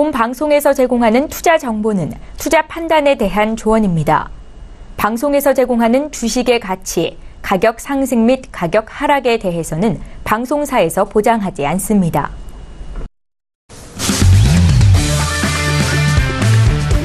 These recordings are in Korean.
본 방송에서 제공하는 투자 정보는 투자 판단에 대한 조언입니다. 방송에서 제공하는 주식의 가치, 가격 상승 및 가격 하락에 대해서는 방송사에서 보장하지 않습니다.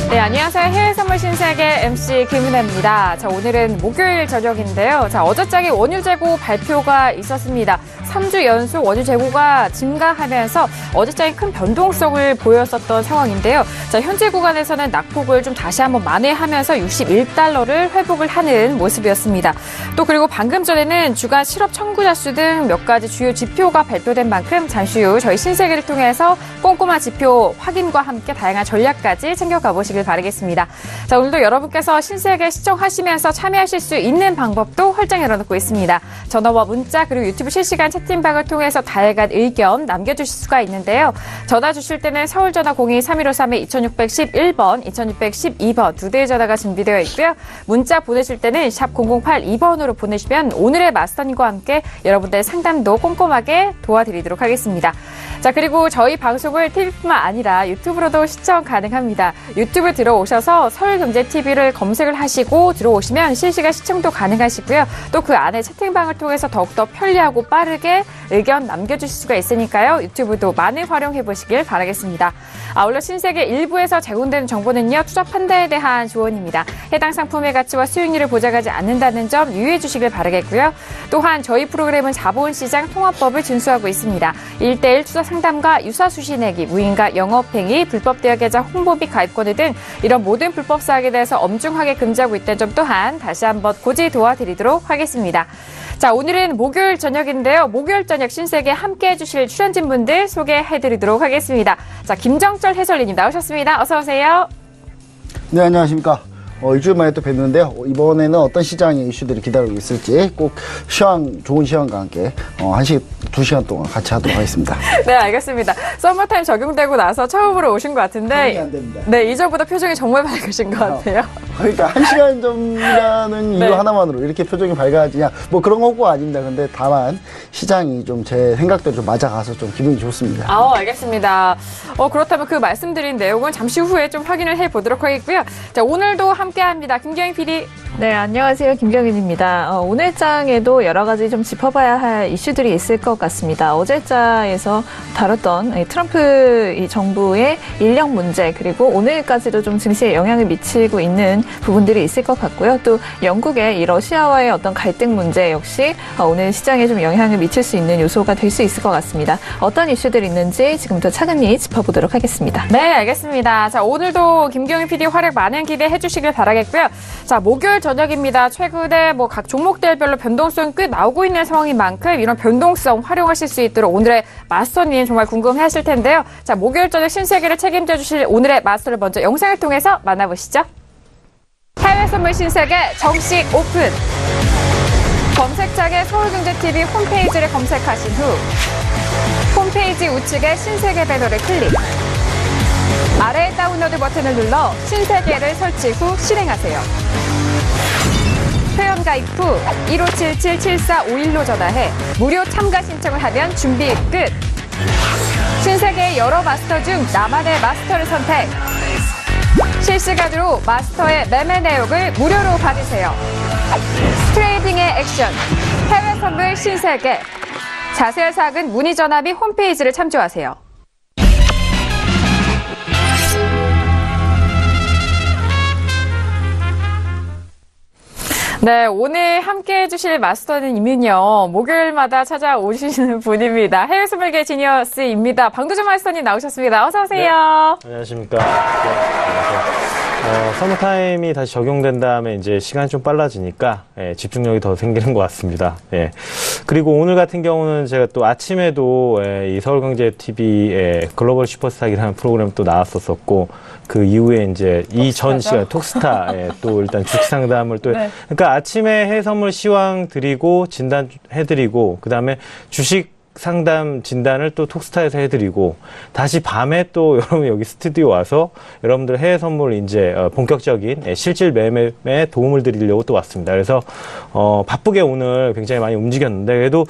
네, 안녕하세요. 해외 선물 신세계 MC 김은혜입니다. 자, 오늘은 목요일 저녁인데요. 자, 어저께 원유 재고 발표가 있었습니다. 3주 연속 원유 재고가 증가하면서 어제장에 큰 변동성을 보였었던 상황인데요. 자, 현재 구간에서는 낙폭을 좀 다시 한번 만회하면서 61달러를 회복을 하는 모습이었습니다. 또 그리고 방금 전에는 주간 실업 청구자 수 등 몇 가지 주요 지표가 발표된 만큼 잠시 후 저희 신세계를 통해서 꼼꼼한 지표 확인과 함께 다양한 전략까지 챙겨가 보시길 바라겠습니다. 자, 오늘도 여러분께서 신세계 시청하시면서 참여하실 수 있는 방법도 활짝 열어놓고 있습니다. 전화와 문자 그리고 유튜브 실시간 채팅방을 통해서 다양한 의견 남겨주실 수가 있는데요. 전화 주실 때는 서울전화 02-3111번, 2612번 두 대의 전화가 준비되어 있고요. 문자 보내실 때는 샵 0082번으로 보내시면 오늘의 마스터님과 함께 여러분들의 상담도 꼼꼼하게 도와드리도록 하겠습니다. 자, 그리고 저희 방송을 TV뿐만 아니라 유튜브로도 시청 가능합니다. 유튜브 들어오셔서 서울경제TV를 검색을 하시고 들어오시면 실시간 시청도 가능하시고요. 또 그 안에 채팅방을 통해서 더욱더 편리하고 빠르게 의견 남겨주실 수가 있으니까요. 유튜브도 많이 활용해 보시길 바라겠습니다. 아울러 신세계 일부에서 제공되는 정보는요. 투자 판단에 대한 조언입니다. 해당 상품의 가치와 수익률을 보장하지 않는다는 점 유의해 주시길 바라겠고요. 또한 저희 프로그램은 자본시장 통합법을 준수하고 있습니다. 1:1 투자 상담과 유사수시 내기, 무인가 영업행위, 불법 대여 계좌 홍보비 가입권을 등 이런 모든 불법 사항에 대해서 엄중하게 금지하고 있다는 점 또한 다시 한번 고지 도와드리도록 하겠습니다. 자, 오늘은 목요일 저녁인데요. 목요일 저녁 신세계 함께해 주실 출연진분들 소개해드리도록 하겠습니다. 자, 김정철 해설위원님 나오셨습니다. 어서 오세요. 네, 안녕하십니까. 일주일 만에 또 뵀는데요. 이번에는 어떤 시장의 이슈들이 기다리고 있을지 꼭 좋은 시황과 함께 2시간 동안 같이 하도록 하겠습니다. 네, 알겠습니다. 서머타임 적용되고 나서 처음으로 오신 것 같은데 안 됩니다. 네, 이전보다 표정이 정말 밝으신 것 같아요. 그러니까 1시간 전이라는 이유 하나만으로 이렇게 표정이 밝아지냐 뭐 그런 거고 아닙니다. 근데 다만 시장이 좀 제 생각대로 좀 맞아가서 좀 기분이 좋습니다. 알겠습니다. 그렇다면 그 말씀드린 내용은 잠시 후에 좀 확인을 해보도록 하겠고요. 자, 오늘도 함께합니다. 김경희 PD. 네, 안녕하세요. 김경인입니다. 오늘장에도 여러 가지 좀 짚어봐야 할 이슈들이 있을 것 같습니다. 어제장에서 다뤘던 트럼프 정부의 인력 문제 그리고 오늘까지도 좀 증시에 영향을 미치고 있는 부분들이 있을 것 같고요. 또 영국의 이 러시아와의 어떤 갈등 문제 역시 오늘 시장에 좀 영향을 미칠 수 있는 요소가 될 수 있을 것 같습니다. 어떤 이슈들이 있는지 지금부터 차근히 짚어보도록 하겠습니다. 네, 알겠습니다. 자, 오늘도 김경희 PD 활약 많은 기대해 주시길 바라겠고요. 자, 목요일 저녁입니다. 최근에 각 종목들별로 변동성이 꽤 나오고 있는 상황인 만큼 이런 변동성 활용하실 수 있도록 오늘의 마스터님 정말 궁금해하실 텐데요. 자, 목요일 저녁 신세계를 책임져 주실 오늘의 마스터를 먼저 영상을 통해서 만나보시죠. 해외 선물 신세계 정식 오픈. 검색창에 서울경제TV 홈페이지를 검색하신 후 홈페이지 우측에 신세계 배너를 클릭. 아래 다운로드 버튼을 눌러 신세계를 설치 후 실행하세요. 회원 가입 후 1577-7451로 전화해 무료 참가 신청을 하면 준비 끝. 신세계의 여러 마스터 중 나만의 마스터를 선택. 실시간으로 마스터의 매매 내역을 무료로 받으세요. 트레이딩의 액션, 해외 선물 신세계. 자세한 사항은 문의 전화 및 홈페이지를 참조하세요. 네, 오늘 함께 해주실 마스터님은요, 목요일마다 찾아오시는 분입니다. 해외 선물계 지니어스입니다. 방도준 마스터님 나오셨습니다. 어서오세요. 네, 안녕하십니까. 네, 안녕하세요. 서머타임이 다시 적용된 다음에 이제 시간이 좀 빨라지니까 집중력이 더 생기는 것 같습니다. 예. 그리고 오늘 같은 경우는 제가 또 아침에도 이 서울경제TV의 글로벌 슈퍼스타기라는 프로그램 또 나왔었었고, 그 이후에 이제 이 전 시간 톡스타 또 일단 주식 상담을 또 네. 그러니까 아침에 해외선물 시황 드리고 진단 해드리고 그다음에 주식 상담 진단을 또 톡스타에서 해드리고 다시 밤에 또 여러분 여기 스튜디오 와서 여러분들 해외 선물 이제 본격적인 실질 매매에 도움을 드리려고 또 왔습니다. 그래서 바쁘게 오늘 굉장히 많이 움직였는데 그래도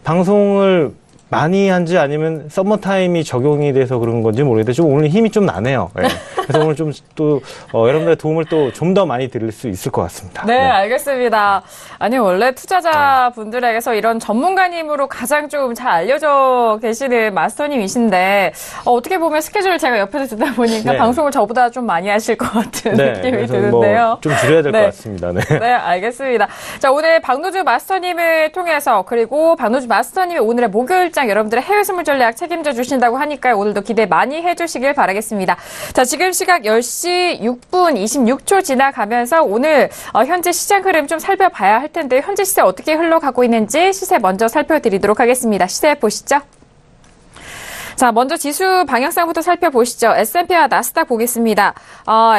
방송을 많이 한지 아니면 서머타임이 적용이 돼서 그런 건지 모르겠는데 좀 오늘 힘이 좀 나네요. 네. 그래서 오늘 좀 또 여러분들의 도움을 또 좀 더 많이 드릴 수 있을 것 같습니다. 네, 알겠습니다. 아니 원래 투자자분들에게서 이런 전문가님으로 가장 좀 잘 알려져 계시는 마스터님이신데 어떻게 보면 스케줄을 제가 옆에서 듣다 보니까 네. 방송을 저보다 좀 많이 하실 것 같은 네, 느낌이 그래서 드는데요. 좀 줄여야 될 것 네. 같습니다. 네. 네, 알겠습니다. 자, 오늘 박노주 마스터님을 통해서 그리고 박노주 마스터님이 오늘의 목요일장 여러분들의 해외 선물 전략 책임져 주신다고 하니까요. 오늘도 기대 많이 해주시길 바라겠습니다. 자, 지금 시각 10시 6분 26초 지나가면서 오늘 현재 시장 흐름 좀 살펴봐야 할 텐데 현재 시세 어떻게 흘러가고 있는지 시세 먼저 살펴드리도록 하겠습니다. 시세 보시죠. 자, 먼저 지수 방향상부터 살펴보시죠. S&P와 나스닥 보겠습니다.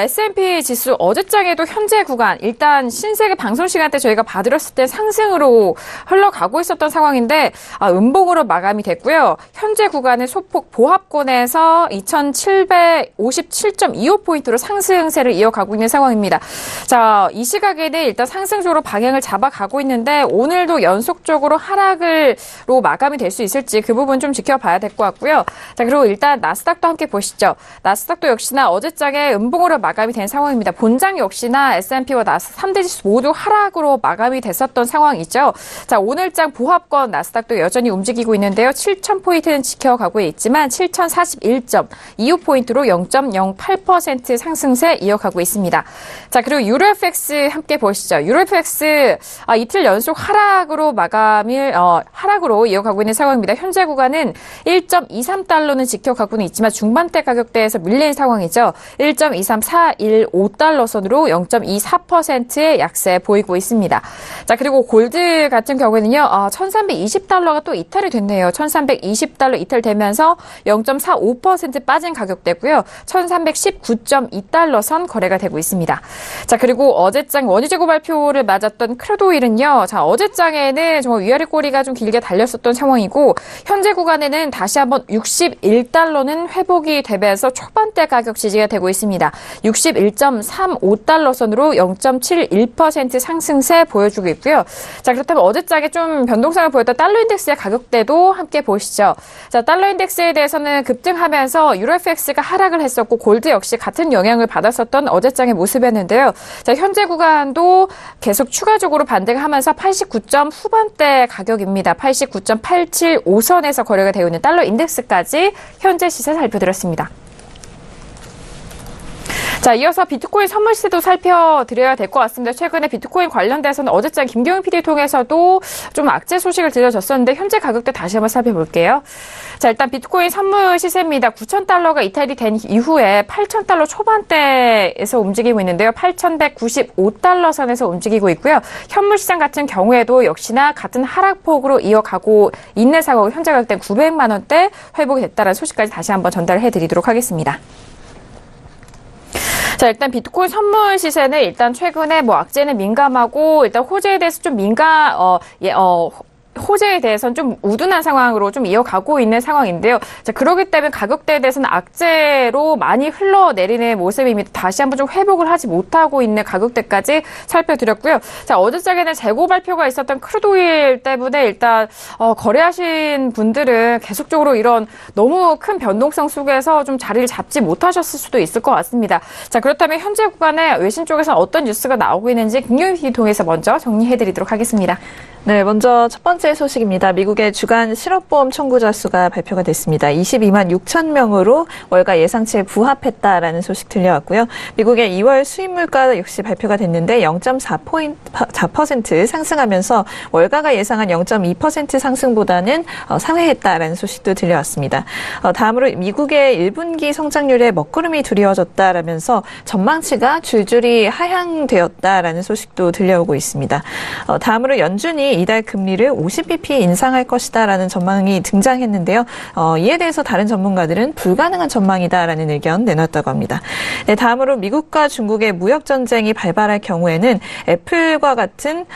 S&P 지수 어제장에도 현재 구간, 일단 신세계 방송 시간 때 저희가 봐드렸을 때 상승으로 흘러가고 있었던 상황인데, 음봉으로 마감이 됐고요. 현재 구간은 소폭 보합권에서 2757.25포인트로 상승세를 이어가고 있는 상황입니다. 자, 이 시각에는 일단 상승적으로 방향을 잡아가고 있는데, 오늘도 연속적으로 하락으로 마감이 될 수 있을지 그 부분 좀 지켜봐야 될 것 같고요. 자, 그리고 일단 나스닥도 함께 보시죠. 나스닥도 역시나 어제장에 음봉으로 마감이 된 상황입니다. 본장 역시나 S&P와 나스닥 3대 지수 모두 하락으로 마감이 됐었던 상황이죠. 자, 오늘장 보합권 나스닥도 여전히 움직이고 있는데요. 7,000포인트는 지켜가고 있지만 7,041.25포인트로 0.08% 상승세 이어가고 있습니다. 자, 그리고 유로FX 함께 보시죠. 유로FX 이틀 연속 하락으로 하락으로 이어가고 있는 상황입니다. 현재 구간은 1.23달러는 지켜가고는 있지만 중반대 가격대에서 밀린 상황이죠. 1.23415달러 선으로 0.24%의 약세 보이고 있습니다. 자, 그리고 골드 같은 경우에는요. 1320달러가 또 이탈이 됐네요. 1320달러 이탈되면서 0.45% 빠진 가격대고요. 1319.2달러 선 거래가 되고 있습니다. 자, 그리고 어제장 원유 재고 발표를 맞았던 크루드오일은요. 자, 어제장에는 정말 위아래 꼬리가 좀 길게 달렸었던 상황이고 현재 구간에는 다시 한번 61달러는 회복이 되면서 초반대 가격 지지가 되고 있습니다. 61.35달러 선으로 0.71% 상승세 보여주고 있고요. 자, 그렇다면 어제장에 좀 변동성을 보였던 달러 인덱스의 가격대도 함께 보시죠. 자, 달러 인덱스에 대해서는 급등하면서 유로FX가 하락을 했었고 골드 역시 같은 영향을 받았었던 어제장의 모습이었는데요. 자, 현재 구간도 계속 추가적으로 반등을 하면서 89점 후반대 가격입니다. 89.875선에서 거래가 되고 있는 달러 인덱스까지 현재 시세 살펴드렸습니다. 자, 이어서 비트코인 선물 시세도 살펴드려야 될 것 같습니다. 최근에 비트코인 관련돼서는 어제장 김경윤 PD 통해서도 좀 악재 소식을 들려줬었는데 현재 가격대 다시 한번 살펴볼게요. 자, 일단 비트코인 선물 시세입니다. 9,000달러가 이탈이 된 이후에 8,000달러 초반대에서 움직이고 있는데요. 8,195달러 선에서 움직이고 있고요. 현물 시장 같은 경우에도 역시나 같은 하락폭으로 이어가고 있는 상황으로 현재 가격대 900만 원대 회복이 됐다는 소식까지 다시 한번 전달해드리도록 하겠습니다. 자, 일단 비트코인 선물 시세는 일단 최근에 악재는 민감하고 일단 호재에 대해서 좀 호재에 대해서는 좀 우둔한 상황으로 좀 이어가고 있는 상황인데요. 자, 그렇기 때문에 가격대에 대해서는 악재로 많이 흘러내리는 모습입니다. 다시 한번 좀 회복을 하지 못하고 있는 가격대까지 살펴드렸고요. 자, 어제장에는 재고 발표가 있었던 크루드오일 때문에 일단 거래하신 분들은 계속적으로 이런 너무 큰 변동성 속에서 좀 자리를 잡지 못하셨을 수도 있을 것 같습니다. 자, 그렇다면 현재 구간에 외신 쪽에서 어떤 뉴스가 나오고 있는지 김경윤 PD 통해서 먼저 정리해드리도록 하겠습니다. 네, 먼저 첫 번째 소식입니다. 미국의 주간 실업보험 청구자 수가 발표가 됐습니다. 22만 6천 명으로 월가 예상치에 부합했다라는 소식 들려왔고요. 미국의 2월 수입 물가 역시 발표가 됐는데 0.4% 상승하면서 월가가 예상한 0.2% 상승보다는 상회했다라는 소식도 들려왔습니다. 다음으로 미국의 1분기 성장률에 먹구름이 두려워졌다라면서 전망치가 줄줄이 하향되었다라는 소식도 들려오고 있습니다. 다음으로 연준이 이달 금리를 50bp 인상할 것이다라는 전망이 등장했는데요. 이에 대해서 다른 전문가들은 불가능한 전망이다라는 의견 내놨다고 합니다. 네, 다음으로 미국과 중국의 무역 전쟁이 발발할 경우에는 애플과 같은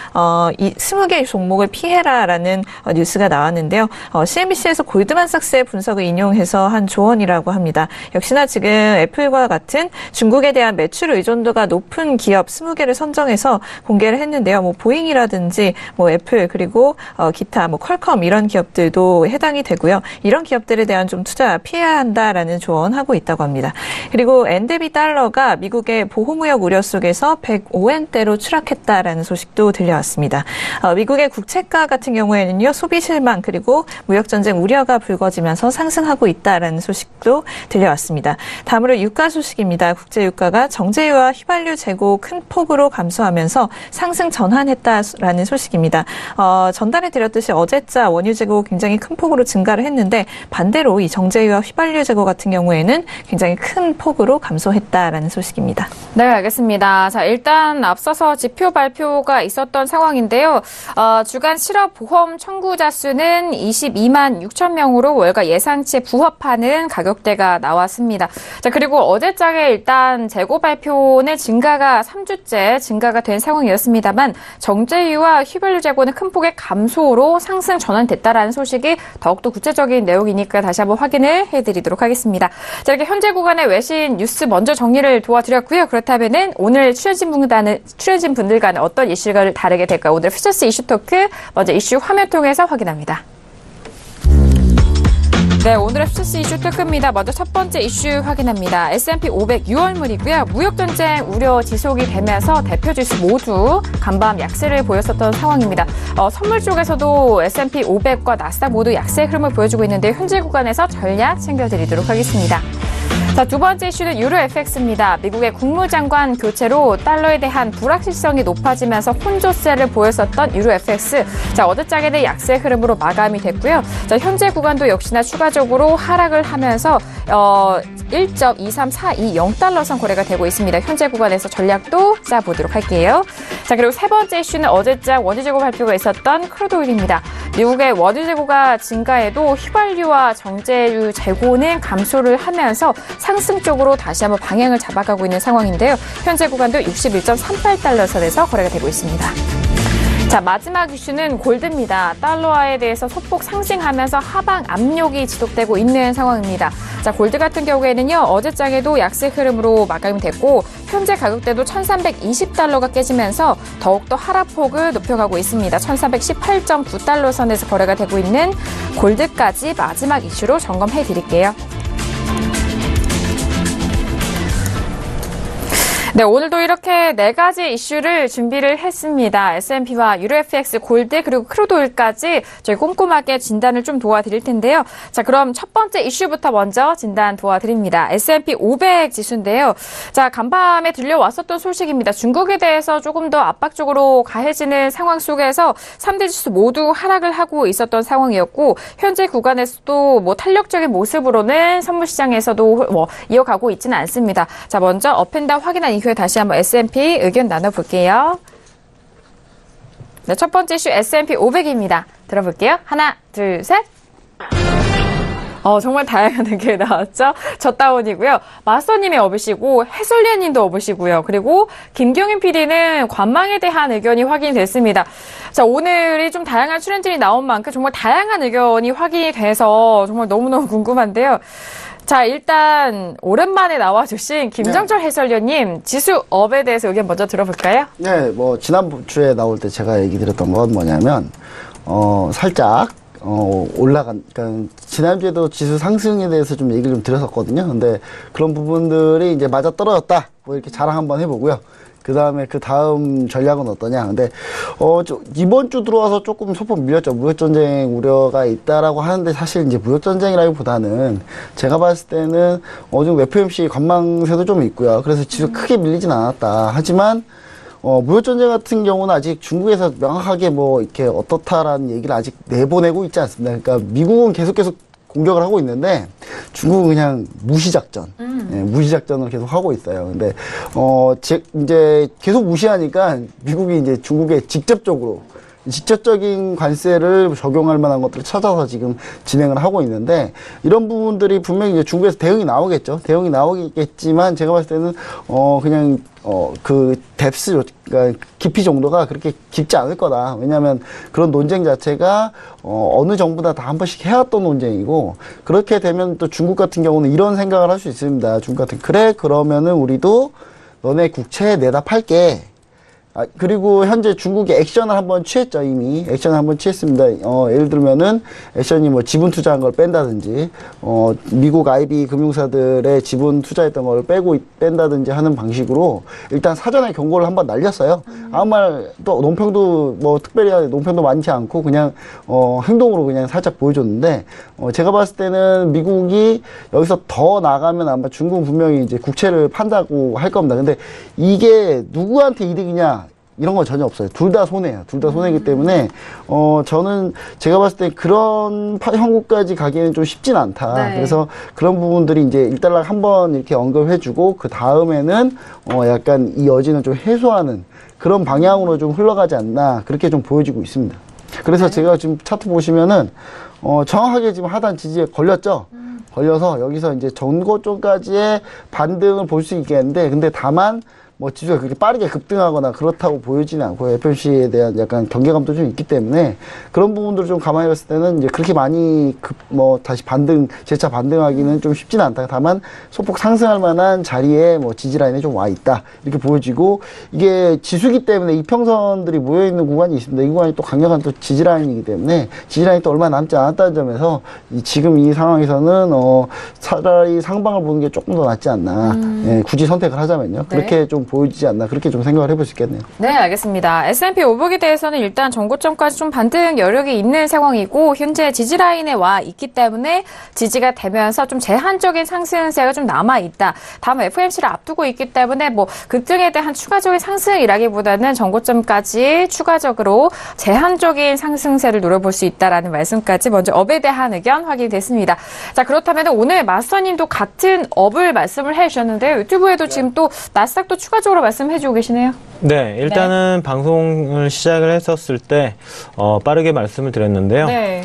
이 20개 종목을 피해라라는 뉴스가 나왔는데요. CNBC에서 골드만삭스의 분석을 인용해서 한 조언이라고 합니다. 역시나 지금 애플과 같은 중국에 대한 매출 의존도가 높은 기업 20개를 선정해서 공개를 했는데요. 보잉이라든지 애플 그리고 기타 뭐 퀄컴 이런 기업들도 해당이 되고요. 이런 기업들에 대한 좀 투자 피해야 한다라는 조언하고 있다고 합니다. 그리고 엔데비 달러가 미국의 보호무역 우려 속에서 105엔대로 추락했다라는 소식도 들려왔습니다. 미국의 국채가 같은 경우에는요, 소비 실망 그리고 무역 전쟁 우려가 불거지면서 상승하고 있다라는 소식도 들려왔습니다. 다음으로 유가 소식입니다. 국제 유가가 정제유와 휘발유 재고 큰 폭으로 감소하면서 상승 전환했다라는 소식입니다. 전달해 드렸듯이 어제자 원유 재고 굉장히 큰 폭으로 증가를 했는데 반대로 이 정제유와 휘발유 재고 같은 경우에는 굉장히 큰 폭으로 감소했다라는 소식입니다. 네, 알겠습니다. 자, 일단 앞서서 지표 발표가 있었던 상황인데요. 주간 실업보험 청구자 수는 22만 6천 명으로 월가 예상치에 부합하는 가격대가 나왔습니다. 자, 그리고 어제장에 일단 재고 발표는 증가가 3주째 증가가 된 상황이었습니다만 정제유와 휘발유 재고는 큰 폭의 감소로 상승 전환됐다라는 소식이 더욱더 구체적인 내용이니까 다시 한번 확인을 해드리도록 하겠습니다. 자, 이렇게 현재 구간의 외신 뉴스 먼저 정리를 도와드렸고요. 그렇다면은 오늘 출연진 분들과는 어떤 이슈가 다르게 될까요? 오늘 퓨처스 이슈 토크 먼저 이슈 화면 통해서 확인합니다. 네, 오늘의 퓨처스 이슈 토크입니다. 먼저 첫 번째 이슈 확인합니다. S&P 500 6월물이고요. 무역전쟁 우려 지속이 되면서 대표 지수 모두 간밤 약세를 보였었던 상황입니다. 선물 쪽에서도 S&P 500과 나스닥 모두 약세 흐름을 보여주고 있는데 현재 구간에서 전략 챙겨드리도록 하겠습니다. 자, 두 번째 이슈는 유로 FX입니다. 미국의 국무장관 교체로 달러에 대한 불확실성이 높아지면서 혼조세를 보였었던 유로 FX. 자, 어제장에는 약세 흐름으로 마감이 됐고요. 자, 현재 구간도 역시나 추가적으로 하락을 하면서 1.23420달러 선 거래가 되고 있습니다. 현재 구간에서 전략도 짜보도록 할게요. 자, 그리고 세 번째 이슈는 어제장 원유 재고 발표가 있었던 크루드 오일입니다. 미국의 원유 재고가 증가해도 휘발유와 정제유 재고는 감소를 하면서 상승 쪽으로 다시 한번 방향을 잡아가고 있는 상황인데요. 현재 구간도 61.38달러 선에서 거래가 되고 있습니다. 자, 마지막 이슈는 골드입니다. 달러화에 대해서 소폭 상승하면서 하방 압력이 지속되고 있는 상황입니다. 자, 골드 같은 경우에는요, 어제장에도 약세 흐름으로 마감이 됐고, 현재 가격대도 1320달러가 깨지면서 더욱더 하락폭을 높여가고 있습니다. 1318.9달러 선에서 거래가 되고 있는 골드까지 마지막 이슈로 점검해 드릴게요. 네, 오늘도 이렇게 네 가지 이슈를 준비를 했습니다. S&P와 유로 FX, 골드, 그리고 크루드 오일까지 저희 꼼꼼하게 진단을 좀 도와드릴 텐데요. 자, 그럼 첫 번째 이슈부터 먼저 진단 도와드립니다. S&P 500 지수인데요. 자, 간밤에 들려왔었던 소식입니다. 중국에 대해서 조금 더 압박적으로 가해지는 상황 속에서 3대 지수 모두 하락을 하고 있었던 상황이었고, 현재 구간에서도 뭐 탄력적인 모습으로는 선물시장에서도 이어가고 있지는 않습니다. 자, 먼저 업앤다운 확인한 이후에 다시 한번 S&P 의견 나눠볼게요. 네, 첫 번째 이슈 S&P 500입니다. 들어볼게요. 하나, 둘, 셋. 정말 다양한 의견이 나왔죠. 젖다운이고요. 마스터님이 업으시고 해설위원님도 업으시고요. 그리고 김경인 PD는 관망에 대한 의견이 확인이 됐습니다. 자, 오늘이 좀 다양한 출연진이 나온 만큼 정말 다양한 의견이 확인이 돼서 정말 너무너무 궁금한데요. 자, 일단 오랜만에 나와주신 김정철 해설위원님, 지수업에 대해서 의견 먼저 들어볼까요? 네, 뭐 지난주에 나올 때 제가 얘기 드렸던 건 뭐냐면 살짝 올라간, 그러니까 지난주에도 지수 상승에 대해서 좀 얘기를 좀 드렸었거든요. 근데 그런 부분들이 이제 맞아 떨어졌다, 뭐 이렇게 자랑 한번 해보고요. 그 다음에 그 다음 전략은 어떠냐. 근데 이번 주 들어와서 조금 소폭 밀렸죠. 무역전쟁 우려가 있다라고 하는데, 사실 이제 무역전쟁이라기보다는 제가 봤을 때는 지금 FOMC 관망세도 좀 있고요. 그래서 지수 크게 밀리진 않았다. 하지만 무역전쟁 같은 경우는 아직 중국에서 명확하게 뭐 이렇게 어떻다라는 얘기를 아직 내보내고 있지 않습니다. 그러니까 미국은 계속 공격을 하고 있는데 중국은 그냥 무시작전, 무시작전을 계속 하고 있어요. 근데 이제 계속 무시하니까 미국이 이제 중국에 직접적인 관세를 적용할 만한 것들을 찾아서 지금 진행을 하고 있는데, 이런 부분들이 분명히 이제 중국에서 대응이 나오겠죠. 대응이 나오겠지만 제가 봤을 때는 그냥 그 뎁스, 그러니까 깊이 정도가 그렇게 깊지 않을 거다. 왜냐하면 그런 논쟁 자체가 어느 정부나 다 한 번씩 해왔던 논쟁이고, 그렇게 되면 또 중국 같은 경우는 이런 생각을 할 수 있습니다. 중국 같은, 그래, 그러면은 우리도 너네 국채 내다 팔게. 그리고 현재 중국이 액션을 한번 취했죠, 이미. 액션을 한번 취했습니다. 예를 들면은 액션이 뭐 지분 투자한 걸 뺀다든지, 미국 IB 금융사들의 지분 투자했던 걸 뺀다든지 하는 방식으로 일단 사전에 경고를 한번 날렸어요. 아무 말, 또 논평도 뭐 특별히 논평도 많지 않고 그냥, 행동으로 그냥 살짝 보여줬는데, 제가 봤을 때는 미국이 여기서 더 나가면 아마 중국은 분명히 이제 국채를 판다고 할 겁니다. 근데 이게 누구한테 이득이냐? 이런 건 전혀 없어요. 둘 다 손해예요. 둘 다 손해이기 때문에 저는 제가 봤을 때 그런 형국까지 가기에는 좀 쉽진 않다. 네. 그래서 그런 부분들이 이제 일단락 한번 이렇게 언급해주고 그 다음에는 약간 이 여지는 좀 해소하는 그런 방향으로 좀 흘러가지 않나 그렇게 좀 보여지고 있습니다. 그래서 제가 지금 차트 보시면은 정확하게 지금 하단 지지에 걸렸죠. 걸려서 여기서 이제 전고점까지의 반등을 볼 수 있겠는데 근데 다만 뭐 지수가 그렇게 빠르게 급등하거나 그렇다고 보이지는 않고 FOMC에 대한 약간 경계감도 좀 있기 때문에 그런 부분들을 좀 감안해 봤을 때는 이제 그렇게 많이 다시 재차 반등하기는 좀 쉽지는 않다. 다만 소폭 상승할 만한 자리에 뭐 지지라인에 좀 와 있다. 이렇게 보여지고 이게 지수기 때문에 이평선들이 모여 있는 구간이 있습니다. 이 구간이 또 강력한 또 지지라인이기 때문에 지지라인이 또 얼마 남지 않았다는 점에서 지금 이 상황에서는 차라리 상방을 보는 게 조금 더 낫지 않나. 예, 굳이 선택을 하자면요. 네. 그렇게 좀 보이지 않나 그렇게 좀 생각을 해볼 수 있겠네요. 네, 알겠습니다. S&P 500에 대해서는 일단 전고점까지 좀 반등 여력이 있는 상황이고 현재 지지라인에 와 있기 때문에 지지가 되면서 좀 제한적인 상승세가 좀 남아있다. 다음 FOMC를 앞두고 있기 때문에 뭐 급등에 대한 추가적인 상승이라기보다는 전고점까지 추가적으로 제한적인 상승세를 노려볼 수 있다라는 말씀까지 먼저 업에 대한 의견 확인됐습니다. 자, 그렇다면 오늘 마스터님도 같은 업을 말씀을 해주셨는데요. 유튜브에도 지금 또 나스닥도 추가적으로 말씀해주고 계시네요. 네, 일단은 방송을 시작을 했었을 때 빠르게 말씀을 드렸는데요. 네.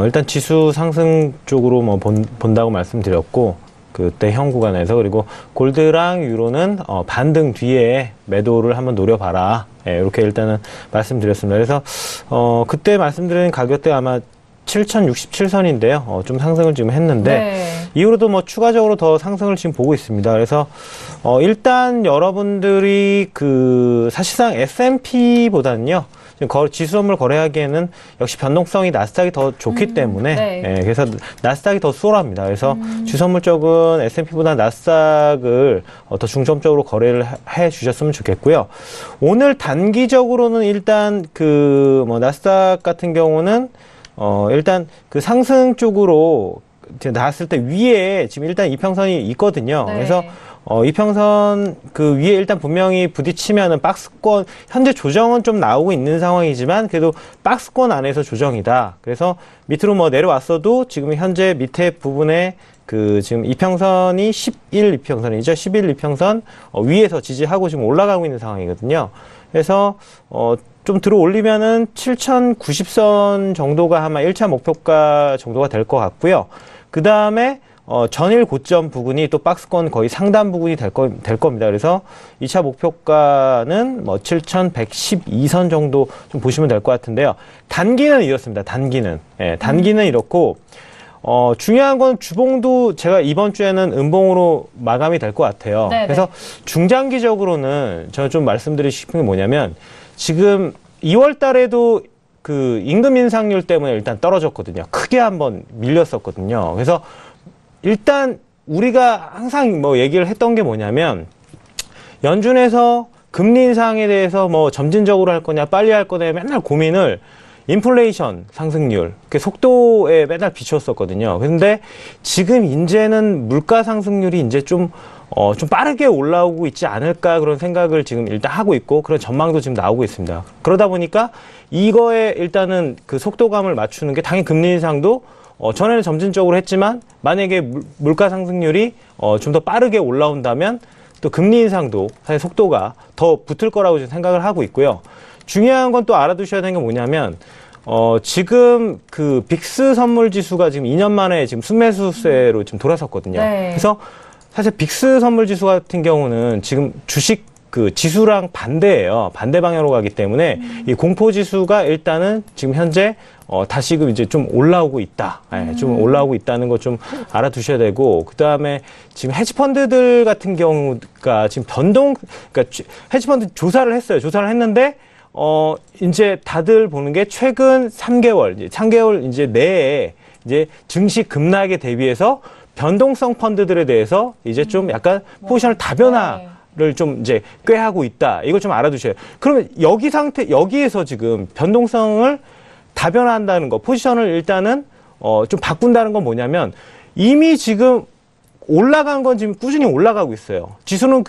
일단 지수 상승 쪽으로 뭐 본다고 말씀드렸고 그때 현 구간에서 그리고 골드랑 유로는 반등 뒤에 매도를 한번 노려봐라. 예, 이렇게 일단은 말씀드렸습니다. 그래서 그때 말씀드린 가격대 아마 7,067선인데요. 좀 상승을 지금 했는데 네. 이후로도 뭐 추가적으로 더 상승을 지금 보고 있습니다. 그래서 일단 여러분들이 사실상 S&P보다는요. 지수 선물 거래하기에는 역시 변동성이 나스닥이 더 좋기 때문에 네. 예, 그래서 나스닥이 더 수월합니다. 그래서 지수 선물 쪽은 S&P보다 나스닥을 더 중점적으로 거래를 해 주셨으면 좋겠고요. 오늘 단기적으로는 일단 나스닥 같은 경우는 일단 상승 쪽으로 나왔을 때 위에 지금 일단 이평선이 있거든요. 네. 그래서 이평선 위에 일단 분명히 부딪히면은 박스권 현재 조정은 좀 나오고 있는 상황이지만 그래도 박스권 안에서 조정이다. 그래서 밑으로 뭐 내려왔어도 지금 현재 밑에 부분에 지금 이평선이 11 이평선이죠. 11 이평선 위에서 지지하고 지금 올라가고 있는 상황이거든요. 그래서 좀 들어 올리면은 7,090선 정도가 아마 1차 목표가 정도가 될 것 같고요. 그 다음에 전일 고점 부근이 또 박스권 거의 상단 부근이 될 겁니다. 그래서 2차 목표가는 뭐 7,112선 정도 좀 보시면 될 것 같은데요. 단기는 이렇습니다. 단기는 이렇고 중요한 건 주봉도 제가 이번 주에는 음봉으로 마감이 될 것 같아요. 네네. 그래서 중장기적으로는 제가 좀 말씀드리고 싶은 게 뭐냐면 지금 2월 달에도 임금 인상률 때문에 일단 떨어졌거든요. 크게 한번 밀렸었거든요. 그래서 일단 우리가 항상 뭐 얘기를 했던 게 뭐냐면 연준에서 금리 인상에 대해서 뭐 점진적으로 할 거냐 빨리 할 거냐 맨날 고민을 인플레이션 상승률 그 속도에 맨날 비추었었거든요. 그런데 지금 이제는 물가 상승률이 이제 좀 빠르게 올라오고 있지 않을까 그런 생각을 지금 일단 하고 있고 그런 전망도 지금 나오고 있습니다. 그러다 보니까 이거에 일단은 속도감을 맞추는 게 당연히 금리 인상도 전에는 점진적으로 했지만 만약에 물가 상승률이 좀 더 빠르게 올라온다면 또 금리 인상도 사실 속도가 더 붙을 거라고 지금 생각을 하고 있고요. 중요한 건 또 알아두셔야 되는 게 뭐냐면 지금 빅스 선물 지수가 지금 2년 만에 지금 순매수세로 지금 돌아섰거든요. 네. 그래서 사실 빅스 선물 지수 같은 경우는 지금 주식 지수랑 반대예요. 반대 방향으로 가기 때문에 이 공포 지수가 일단은 지금 현재 다시금 이제 좀 올라오고 있다. 좀 올라오고 있다는 거 좀 알아두셔야 되고, 그 다음에 지금 헤지펀드들 같은 경우가 지금 그러니까 헤지펀드 조사를 했어요. 조사를 했는데, 이제 다들 보는 게 최근 3개월 이제 내에 이제 증시 급락에 대비해서 변동성 펀드들에 대해서 이제 좀 약간 포지션을 다변화를 좀 이제 꾀하고 있다. 이걸 좀 알아두셔야 돼요. 그러면 여기에서 지금 변동성을 다변화한다는 거, 포지션을 일단은 좀 바꾼다는 건 뭐냐면 이미 지금 올라간 건 지금 꾸준히 올라가고 있어요. 지수는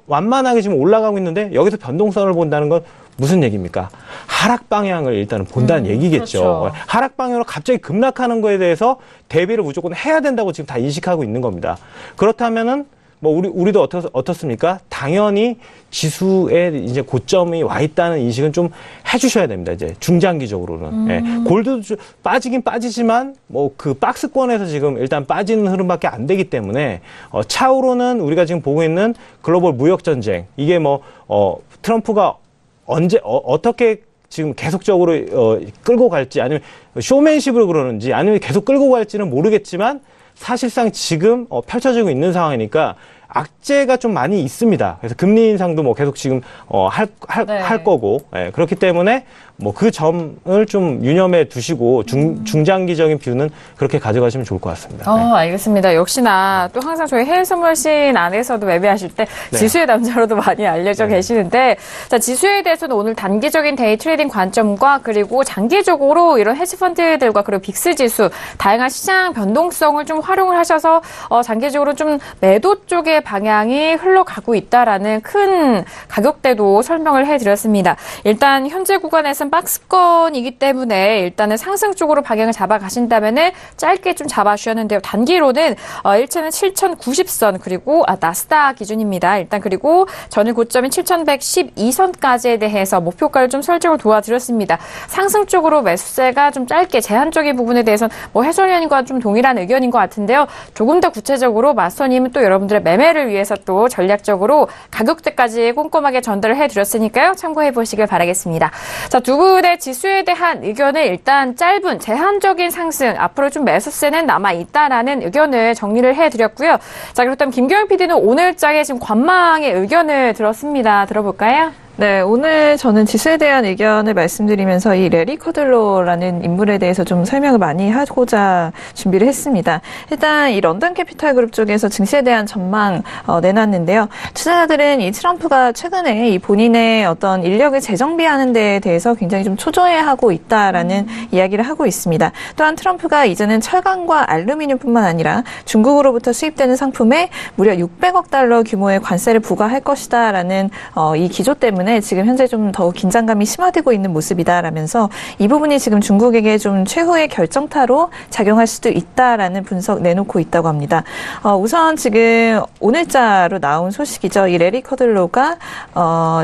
완만하게 지금 올라가고 있는데 여기서 변동성을 본다는 건 무슨 얘기입니까? 하락 방향을 일단은 본다는 얘기겠죠. 그렇죠. 하락 방향으로 갑자기 급락하는 거에 대해서 대비를 무조건 해야 된다고 지금 다 인식하고 있는 겁니다. 그렇다면은 뭐 우리도 어떻습니까? 당연히 지수에 이제 고점이 와 있다는 인식은 좀 해주셔야 됩니다. 이제 중장기적으로는. 예. 골드도 빠지긴 빠지지만 뭐 그 박스권에서 지금 일단 빠지는 흐름밖에 안 되기 때문에 차후로는 우리가 지금 보고 있는 글로벌 무역 전쟁, 이게 뭐 트럼프가 언제 어떻게 지금 계속적으로 끌고 갈지, 아니면 쇼맨십으로 그러는지, 아니면 계속 끌고 갈지는 모르겠지만 사실상 지금 펼쳐지고 있는 상황이니까 악재가 좀 많이 있습니다. 그래서 금리 인상도 뭐 계속 지금 할 거고, 예, 그렇기 때문에 뭐 그 점을 좀 유념해 두시고 중장기적인 뷰는 그렇게 가져가시면 좋을 것 같습니다. 네. 알겠습니다. 역시나 또 항상 저희 해외 선물신 안에서도 매매하실 때 지수의 남자로도 많이 알려져 계시는데, 자, 지수에 대해서는 오늘 단기적인 데이 트레이딩 관점과 그리고 장기적으로 이런 헤지펀드들과 그리고 빅스 지수 다양한 시장 변동성을 좀 활용을 하셔서 장기적으로 좀 매도 쪽의 방향이 흘러가고 있다라는 큰 가격대도 설명을 해드렸습니다. 일단 현재 구간에서는 박스권이기 때문에 일단은 상승 쪽으로 방향을 잡아가신다면은 짧게 좀 잡아주셨는데요. 단기로는 일체는 7,090선 그리고 나스닥 기준입니다. 일단 그리고 전일 고점인 7,112선까지에 대해서 목표가를 좀 설정을 도와드렸습니다. 상승 쪽으로 매수세가 좀 짧게 제한적인 부분에 대해서는 뭐 해설위원님과 좀 동일한 의견인 것 같은데요. 조금 더 구체적으로 마스터님은 또 여러분들의 매매를 위해서 또 전략적으로 가격대까지 꼼꼼하게 전달을 해드렸으니까요. 참고해 보시길 바라겠습니다. 자, 두 분의 지수에 대한 의견을 일단 짧은 제한적인 상승, 앞으로 좀 매수세는 남아있다라는 의견을 정리를 해드렸고요. 자, 그렇다면 김경영 PD는 오늘장에 지금 관망의 의견을 들었습니다. 들어볼까요? 네, 오늘 저는 지수에 대한 의견을 말씀드리면서 이 레리 커들로라는 인물에 대해서 좀 설명을 많이 하고자 준비를 했습니다. 일단 이 런던 캐피탈 그룹 쪽에서 증시에 대한 전망 내놨는데요. 투자자들은 이 트럼프가 최근에 이 본인의 어떤 인력을 재정비하는 데에 대해서 굉장히 좀 초조해하고 있다라는 이야기를 하고 있습니다. 또한 트럼프가 이제는 철강과 알루미늄뿐만 아니라 중국으로부터 수입되는 상품에 무려 600억 달러 규모의 관세를 부과할 것이다라는 이 기조 때문에 지금 현재 좀 더 긴장감이 심화되고 있는 모습이다라면서 이 부분이 지금 중국에게 좀 최후의 결정타로 작용할 수도 있다라는 분석 내놓고 있다고 합니다. 우선 지금 오늘자로 나온 소식이죠. 이 레리 커들로가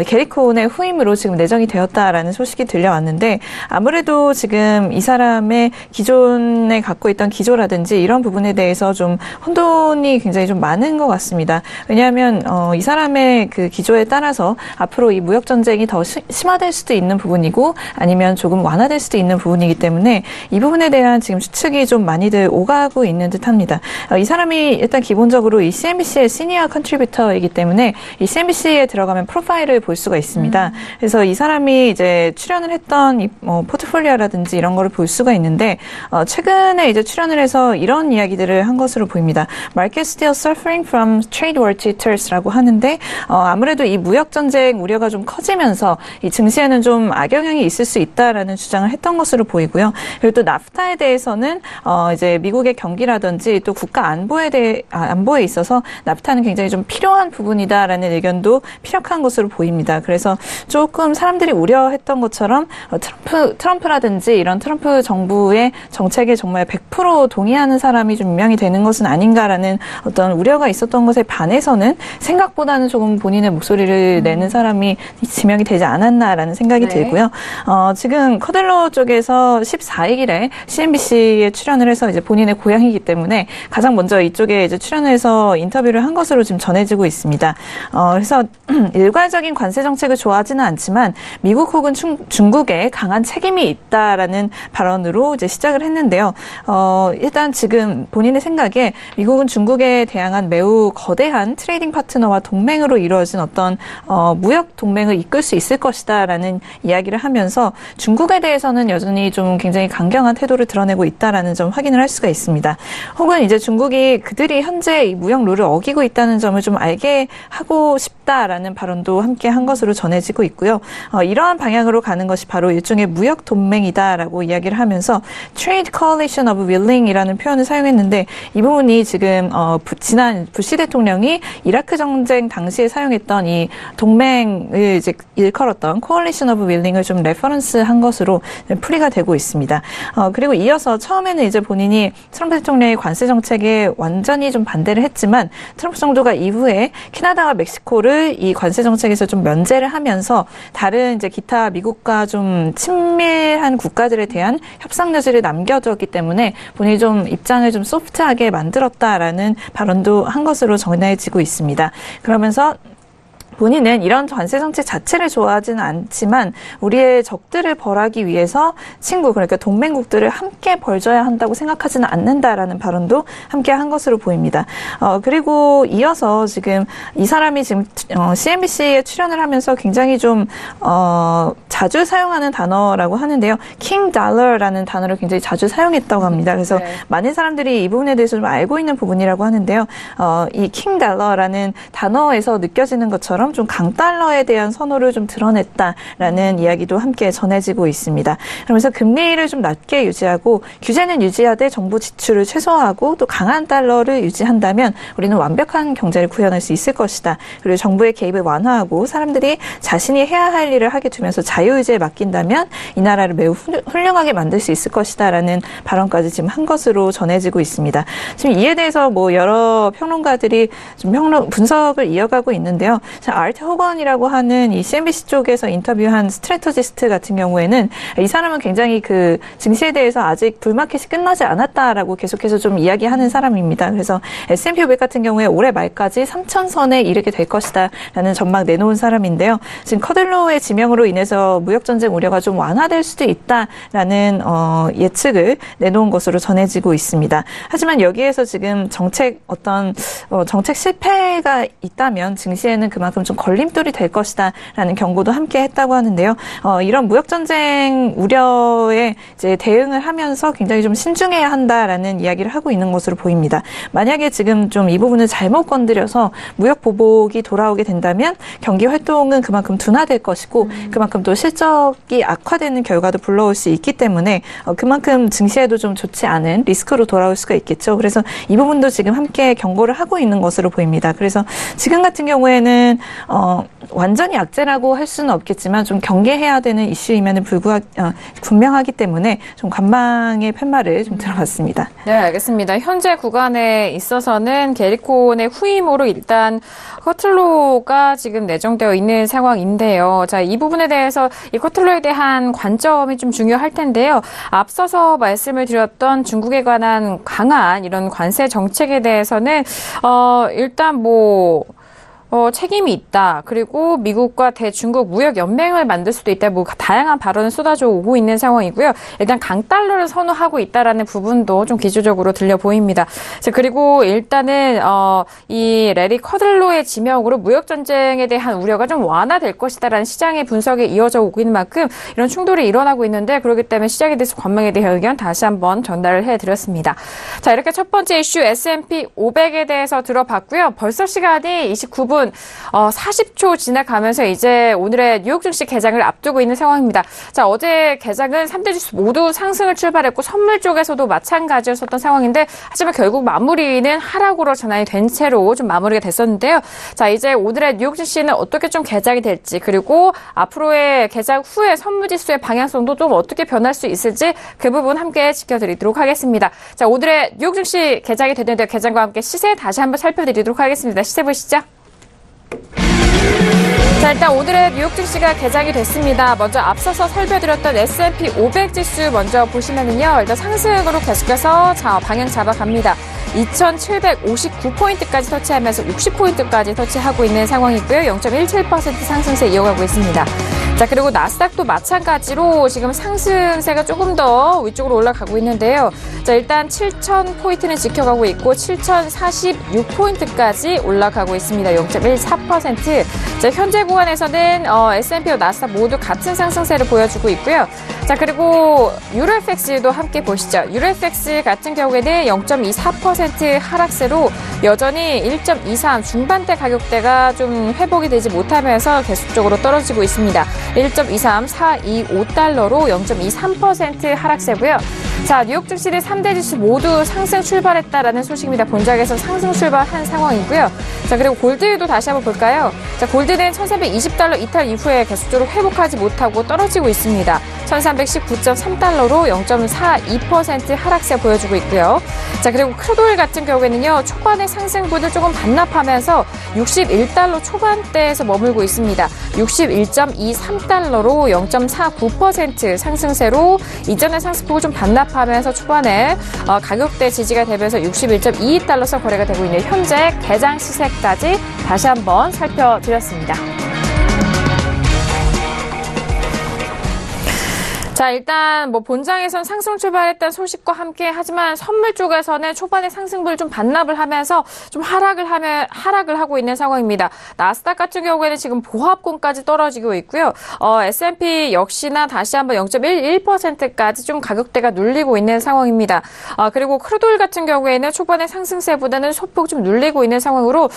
게리콘의 후임으로 지금 내정이 되었다라는 소식이 들려왔는데, 아무래도 지금 이 사람의 기존에 갖고 있던 기조라든지 이런 부분에 대해서 좀 혼돈이 굉장히 좀 많은 것 같습니다. 왜냐하면 이 사람의 그 기조에 따라서 앞으로 이 무역 전쟁이 더 심화될 수도 있는 부분이고 아니면 조금 완화될 수도 있는 부분이기 때문에 이 부분에 대한 지금 추측이 좀 많이들 오가고 있는 듯합니다. 이 사람이 일단 기본적으로 이 CNBC의 시니어 컨트리뷰터이기 때문에 이 CNBC에 들어가면 프로파일을 볼 수가 있습니다. 그래서 이 사람이 이제 출연을 했던 이 포트폴리오라든지 이런 거를 볼 수가 있는데, 최근에 이제 출연을 해서 이런 이야기들을 한 것으로 보입니다. Market still suffering from trade war jitters라고 하는데, 아무래도 이 무역 전쟁 우려가 좀 커지면서 이 증시에는 좀 악영향이 있을 수 있다라는 주장을 했던 것으로 보이고요. 그리고 또 나프타에 대해서는 이제 미국의 경기라든지 또 국가 안보에 있어서 나프타는 굉장히 좀 필요한 부분이다라는 의견도 피력한 것으로 보입니다. 그래서 조금 사람들이 우려했던 것처럼 트럼프라든지 이런 트럼프 정부의 정책에 정말 100% 동의하는 사람이 좀 유명이 되는 것은 아닌가라는 어떤 우려가 있었던 것에 반해서는 생각보다는 조금 본인의 목소리를 내는 사람이 지명이 되지 않았나라는 생각이 들고요. 지금 커델로 쪽에서 14일에 CNBC에 출연을 해서 이제 본인의 고향이기 때문에 가장 먼저 이쪽에 이제 출연해서 인터뷰를 한 것으로 지금 전해지고 있습니다. 그래서 일괄적인 관세 정책을 좋아하지는 않지만 미국 혹은 중국에 강한 책임이 있다라는 발언으로 이제 시작을 했는데요. 일단 지금 본인의 생각에 미국은 중국에 대항한 매우 거대한 트레이딩 파트너와 동맹으로 이루어진 어떤 무역 동맹을 이끌 수 있을 것이다라는 이야기를 하면서 중국에 대해서는 여전히 좀 굉장히 강경한 태도를 드러내고 있다라는 점 확인을 할 수가 있습니다. 혹은 이제 중국이 그들이 현재 이 무역 룰을 어기고 있다는 점을 좀 알게 하고 싶다라는 발언도 함께 한 것으로 전해지고 있고요. 이러한 방향으로 가는 것이 바로 일종의 무역 동맹이다라고 이야기를 하면서 Trade Coalition of Willing이라는 표현을 사용했는데 이 부분이 지금 지난 부시 대통령이 이라크 전쟁 당시에 사용했던 이 동맹을 이제 일컬었던 Coalition of Willing을 좀 레퍼런스한 것으로 풀이가 되고 있습니다. 그리고 이어서 처음에는 이제 본인이 트럼프 대통령의 관세 정책에 완전히 좀 반대를 했지만 트럼프 정부가 이후에 캐나다와 멕시코를 이 관세 정책에서 좀 면제를 하면서 다른 이제 기타 미국과 좀 친밀한 국가들에 대한 협상 여지를 남겨두었기 때문에 본인이 좀 입장을 좀 소프트하게 만들었다라는 발언도 한 것으로 전해지고 있습니다. 그러면서 본인은 이런 관세 정책 자체를 좋아하지는 않지만 우리의 적들을 벌하기 위해서 그러니까 동맹국들을 함께 벌줘야 한다고 생각하지는 않는다라는 발언도 함께 한 것으로 보입니다. 그리고 이어서 지금 이 사람이 지금 CNBC에 출연을 하면서 굉장히 좀 자주 사용하는 단어라고 하는데요. king dollar라는 단어를 굉장히 자주 사용했다고 합니다. 그래서 많은 사람들이 이 부분에 대해서 좀 알고 있는 부분이라고 하는데요. 이 king dollar라는 단어에서 느껴지는 것처럼 좀 강달러에 대한 선호를 좀 드러냈다라는 이야기도 함께 전해지고 있습니다. 그러면서 금리를 좀 낮게 유지하고 규제는 유지하되 정부 지출을 최소화하고 또 강한 달러를 유지한다면 우리는 완벽한 경제를 구현할 수 있을 것이다. 그리고 정부의 개입을 완화하고 사람들이 자신이 해야 할 일을 하게 두면서 자유의지에 맡긴다면 이 나라를 매우 훌륭하게 만들 수 있을 것이다라는 발언까지 지금 한 것으로 전해지고 있습니다. 지금 이에 대해서 뭐 여러 평론가들이 좀 분석을 이어가고 있는데요. 아르트 호건이라고 하는 이 CNBC 쪽에서 인터뷰한 스트래터지스트 같은 경우에는 이 사람은 굉장히 그 증시에 대해서 아직 불마켓이 끝나지 않았다라고 계속해서 좀 이야기하는 사람입니다. 그래서 S&P 500 같은 경우에 올해 말까지 3,000선에 이르게 될 것이다라는 전망 내놓은 사람인데요. 지금 커델로의 지명으로 인해서 무역전쟁 우려가 좀 완화될 수도 있다라는 예측을 내놓은 것으로 전해지고 있습니다. 하지만 여기에서 지금 정책 실패가 있다면 증시에는 그만큼 좀 걸림돌이 될 것이다라는 경고도 함께 했다고 하는데요. 이런 무역전쟁 우려에 이제 대응을 하면서 굉장히 좀 신중해야 한다라는 이야기를 하고 있는 것으로 보입니다. 만약에 지금 좀 이 부분을 잘못 건드려서 무역 보복이 돌아오게 된다면 경기 활동은 그만큼 둔화될 것이고 그만큼 또 실적이 악화되는 결과도 불러올 수 있기 때문에 그만큼 증시에도 좀 좋지 않은 리스크로 돌아올 수가 있겠죠. 그래서 이 부분도 지금 함께 경고를 하고 있는 것으로 보입니다. 그래서 지금 같은 경우에는 완전히 악재라고 할 수는 없겠지만 좀 경계해야 되는 이슈임에는 분명하기 때문에 좀 관망의 팻말을 좀 들어봤습니다. 네, 알겠습니다. 현재 구간에 있어서는 게리콘의 후임으로 일단 커틀로가 지금 내정되어 있는 상황인데요. 자, 이 부분에 대해서 이 커틀로에 대한 관점이 좀 중요할 텐데요. 앞서서 말씀을 드렸던 중국에 관한 강한 이런 관세 정책에 대해서는 일단 책임이 있다. 그리고 미국과 대중국 무역 연맹을 만들 수도 있다. 다양한 발언을 쏟아져 오고 있는 상황이고요. 일단 강달러를 선호하고 있다라는 부분도 좀 기초적으로 들려 보입니다. 자, 그리고 일단은 이 레리 커들로의 지명으로 무역 전쟁에 대한 우려가 좀 완화될 것이다라는 시장의 분석에 이어져 오고 있는 만큼 이런 충돌이 일어나고 있는데 그렇기 때문에 시장에 대해서 관망에 대한 의견 다시 한번 전달을 해드렸습니다. 자, 이렇게 첫 번째 이슈 S&P 500에 대해서 들어봤고요. 벌써 시간이 29분 40초 지나가면서 이제 오늘의 뉴욕 증시 개장을 앞두고 있는 상황입니다. 자, 어제 개장은 3대 지수 모두 상승을 출발했고 선물 쪽에서도 마찬가지였었던 상황인데 하지만 결국 마무리는 하락으로 전환이 된 채로 좀 마무리가 됐었는데요. 자, 이제 오늘의 뉴욕 증시는 어떻게 좀 개장이 될지 그리고 앞으로의 개장 후에 선물 지수의 방향성도 좀 어떻게 변할 수 있을지 그 부분 함께 지켜드리도록 하겠습니다. 자, 오늘의 뉴욕 증시 개장이 됐는데 개장과 함께 시세 다시 한번 살펴드리도록 하겠습니다. 시세 보시죠. 자, 일단 오늘의 뉴욕 증시가 개장이 됐습니다. 먼저 앞서서 살펴드렸던 S&P 500 지수 먼저 보시면은요, 일단 상승으로 계속해서 방향 잡아갑니다. 2,759포인트까지 터치하면서 60포인트까지 터치하고 있는 상황이고요. 0.17% 상승세 이어가고 있습니다. 자, 그리고 나스닥도 마찬가지로 지금 상승세가 조금 더 위쪽으로 올라가고 있는데요. 자, 일단 7,000포인트는 지켜가고 있고 7,046포인트까지 올라가고 있습니다. 0.14%. 자, 현재 구간에서는 S&P와 나스닥 모두 같은 상승세를 보여주고 있고요. 자, 그리고 유로FX도 함께 보시죠. 유로FX 같은 경우에는 0.24% 하락세로 여전히 1.23 중반대 가격대가 좀 회복이 되지 못하면서 계속적으로 떨어지고 있습니다. 1.23425달러로 0.23% 하락세고요. 자, 뉴욕 증시는 3대 지수 모두 상승 출발했다라는 소식입니다. 본장에서 상승 출발한 상황이고요. 자, 그리고 골드도 다시 한번 볼까요? 자, 골드는 1,320달러 이탈 이후에 계속적으로 회복하지 못하고 떨어지고 있습니다. 1,319.3달러로 0.42% 하락세 보여주고 있고요. 자, 그리고 크루드오일 같은 경우에는요, 초반의 상승분을 조금 반납하면서 61달러 초반대에서 머물고 있습니다. 61.23달러로 0.49% 상승세로 이전의 상승폭을 좀 반납하면서 초반에 가격대 지지가 되면서 61.22달러서 거래가 되고 있는 현재 개장 시세까지 다시 한번 살펴드렸습니다. 자, 일단 본장에선 상승 출발했던 소식과 함께 하지만 선물 쪽에서는 초반에 상승분을 좀 반납을 하면서 좀 하락을 하고 있는 상황입니다. 나스닥 같은 경우에는 지금 보합권까지 떨어지고 있고요. S&P 역시나 다시 한번 0.11%까지 좀 가격대가 눌리고 있는 상황입니다. 그리고 크루드오일 같은 경우에는 초반에 상승세보다는 소폭 좀 눌리고 있는 상황으로